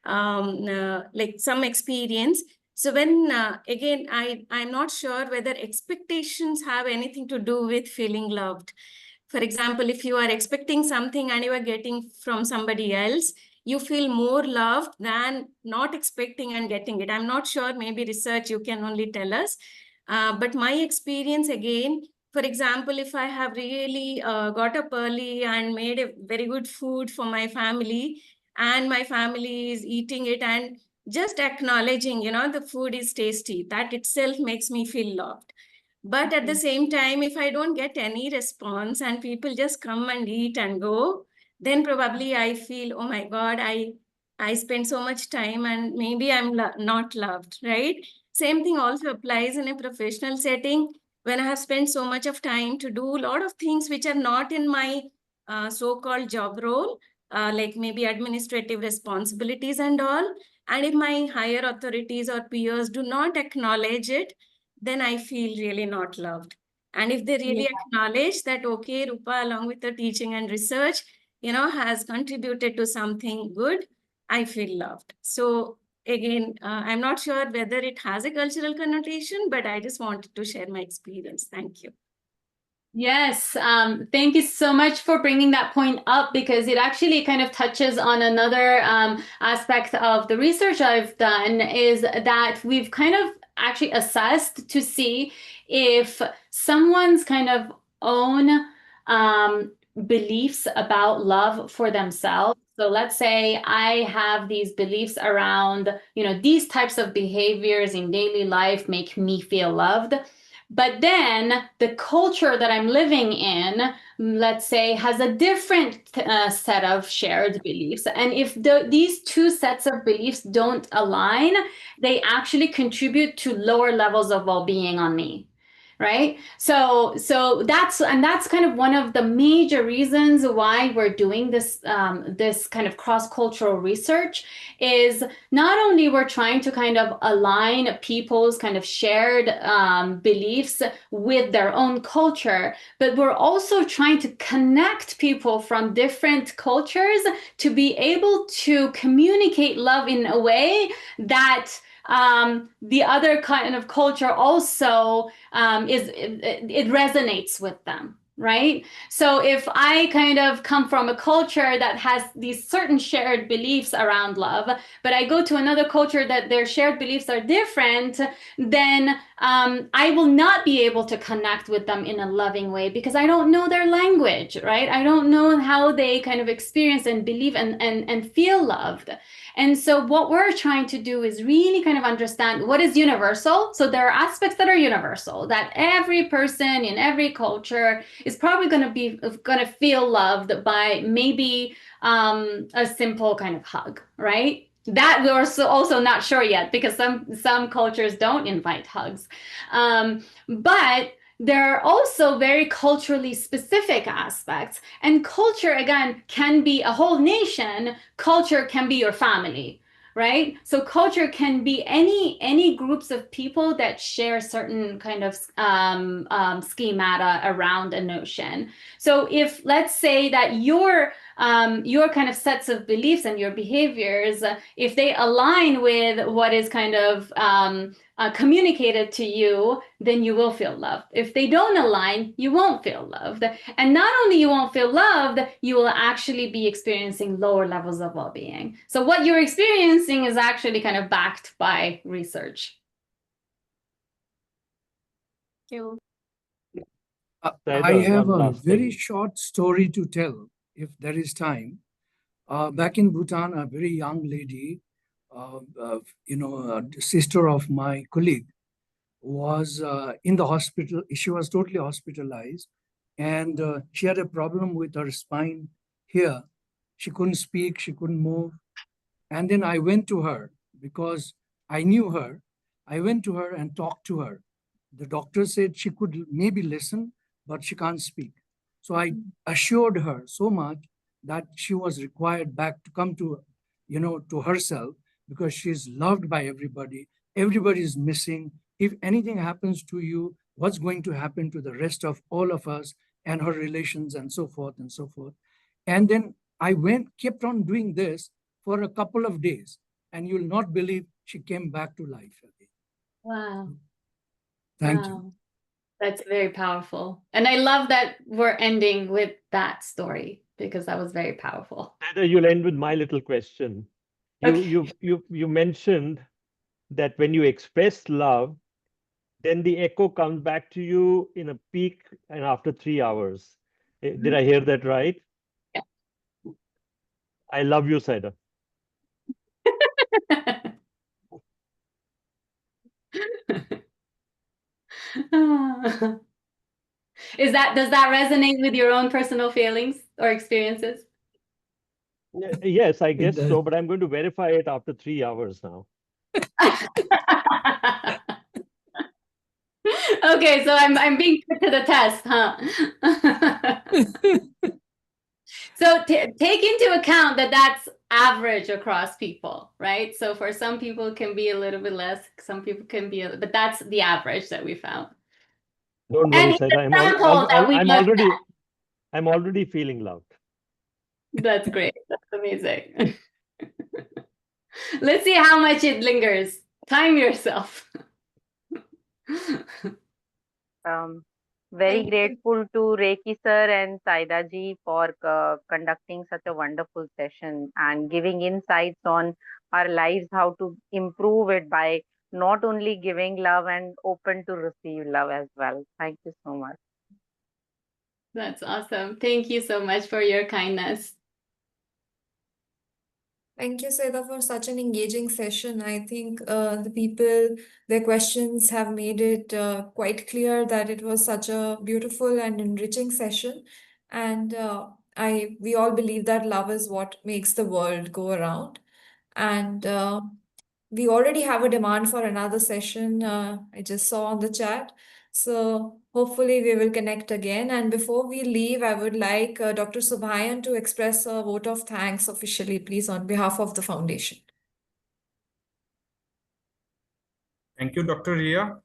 like some experience. So when, again, I'm not sure whether expectations have anything to do with feeling loved. For example, if you are expecting something and you are getting from somebody else, you feel more loved than not expecting and getting it. I'm not sure, maybe research you can only tell us. But my experience again, for example, if I have really got up early and made a very good food for my family, and my family is eating it and just acknowledging, the food is tasty, that itself makes me feel loved. But at the same time, if I don't get any response and people just come and eat and go, then probably I feel, oh my God, I spend so much time and maybe I'm not loved, right? Same thing also applies in a professional setting. When I have spent so much of time to do a lot of things which are not in my so-called job role, like maybe administrative responsibilities and all, and if my higher authorities or peers do not acknowledge it, then I feel really not loved. And if they really acknowledge that, okay, Rupa, along with the teaching and research, has contributed to something good, I feel loved. So again, I'm not sure whether it has a cultural connotation, but I just wanted to share my experience. Thank you. Yes, thank you so much for bringing that point up, because it actually kind of touches on another aspect of the research I've done, is that we've kind of actually assessed to see if someone's kind of own beliefs about love for themselves. So let's say I have these beliefs around, these types of behaviors in daily life make me feel loved. But then the culture that I'm living in, let's say, has a different set of shared beliefs. And if these two sets of beliefs don't align, they actually contribute to lower levels of well-being on me. Right. So that's kind of one of the major reasons why we're doing this this kind of cross-cultural research, is not only we're trying to kind of align people's kind of shared beliefs with their own culture, but we're also trying to connect people from different cultures to be able to communicate love in a way that the other kind of culture also it resonates with them, right? So if I kind of come from a culture that has these certain shared beliefs around love, but I go to another culture that their shared beliefs are different, then I will not be able to connect with them in a loving way because I don't know their language, right? I don't know how they kind of experience and believe and feel loved. And so what we're trying to do is really kind of understand what is universal. So there are aspects that are universal, that every person in every culture is probably going to feel loved by maybe a simple kind of hug, right? That we're also not sure yet, because some cultures don't invite hugs. But there are also very culturally specific aspects. And culture, again, can be a whole nation. Culture can be your family, right? So culture can be any groups of people that share certain kind of schemata around a notion. So if, let's say that your kind of sets of beliefs and your behaviors, if they align with what is kind of communicated to you, then you will feel loved. If they don't align, you won't feel loved. And not only you won't feel loved, you will actually be experiencing lower levels of well-being. So what you're experiencing is actually kind of backed by research. Thank you. I Saida, have one a last very thing. short story to tell, if there is time. Back in Bhutan, a very young lady, sister of my colleague, was in the hospital. She was totally hospitalized, and she had a problem with her spine here. She couldn't speak, she couldn't move. And then I went to her because I knew her. I went to her and talked to her. The doctor said she could maybe listen, but she can't speak. So I assured her so much that she was required back to come to, to herself, because she's loved by everybody. Everybody is missing. If anything happens to you, what's going to happen to the rest of all of us and her relations and so forth and so forth. And then I kept on doing this for a couple of days, and you'll not believe she came back to life again. Wow. Thank you. That's very powerful. And I love that we're ending with that story, because that was very powerful. Saida, you'll end with my little question. Okay. You mentioned that when you express love, then the echo comes back to you in a peak and after 3 hours. Did I hear that right? Yeah. I love you, Saida. Does that resonate with your own personal feelings or experiences? Yes, I It guess does. so, but I'm going to verify it after 3 hours now. Okay, so I'm being put to the test, huh? So take into account that that's average across people, right? So for some people it can be a little bit less, some people can be, but that's the average that we found. Don't And worry, in Saida. the sample that we looked at. I'm already feeling loved. That's great. That's amazing. Let's see how much it lingers. Time yourself. Very Thank you. grateful to Reiki sir and Saida ji for conducting such a wonderful session and giving insights on our lives, how to improve it by not only giving love and open to receive love as well. Thank you so much. That's awesome. Thank you so much for your kindness. Thank you, Saida, for such an engaging session. I think the people, their questions have made it quite clear that it was such a beautiful and enriching session. And we all believe that love is what makes the world go around. And we already have a demand for another session. I just saw on the chat. So hopefully we will connect again. And before we leave, I would like Dr. Subhayan to express a vote of thanks officially, please, on behalf of the foundation. Thank you, Dr. Ria.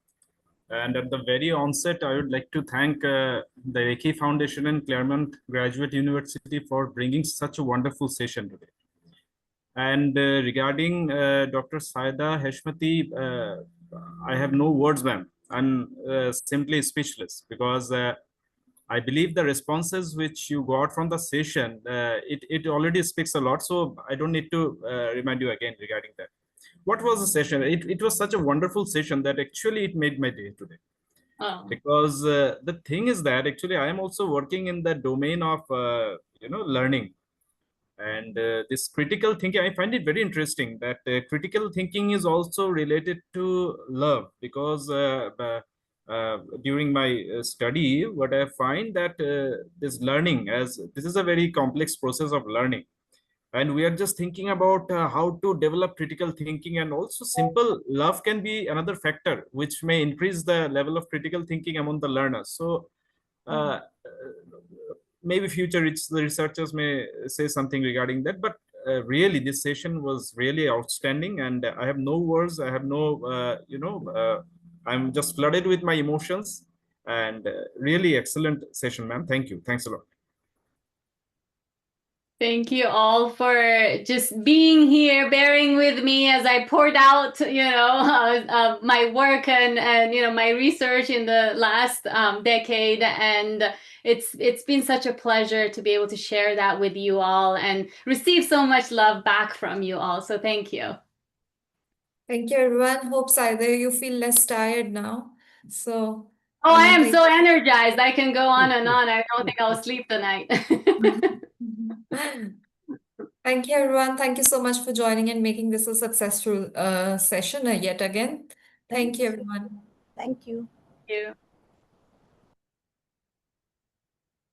And at the very onset, I would like to thank the Reiki Foundation and Claremont Graduate University for bringing such a wonderful session today. And regarding Dr. Saida Heshmati, I have no words, ma'am. I'm simply speechless because I believe the responses which you got from the session, it already speaks a lot. So I don't need to remind you again regarding that. What was the session? It was such a wonderful session that actually it made my day today. Oh. Because the thing is that actually I am also working in the domain of learning. And this critical thinking, I find it very interesting that critical thinking is also related to love, because during my study, what I find that this learning, as this is a very complex process of learning, and we are just thinking about how to develop critical thinking, and also simple love can be another factor which may increase the level of critical thinking among the learners. So maybe future researchers may say something regarding that, but really this session was really outstanding, and I have no words. I have no I'm just flooded with my emotions, and really excellent session, ma'am. Thank you. Thanks a lot. Thank you all for just being here, bearing with me as I poured out, my work and my research in the last decade. And it's been such a pleasure to be able to share that with you all and receive so much love back from you all. So thank you. Thank you, everyone. Hope, Saida, you feel less tired now. So. Oh, I am so energized. I can go on and on. I don't think I'll sleep tonight. Thank you, everyone. Thank you so much for joining and making this a successful session yet again. Thank you, everyone. Thank you. Thank you.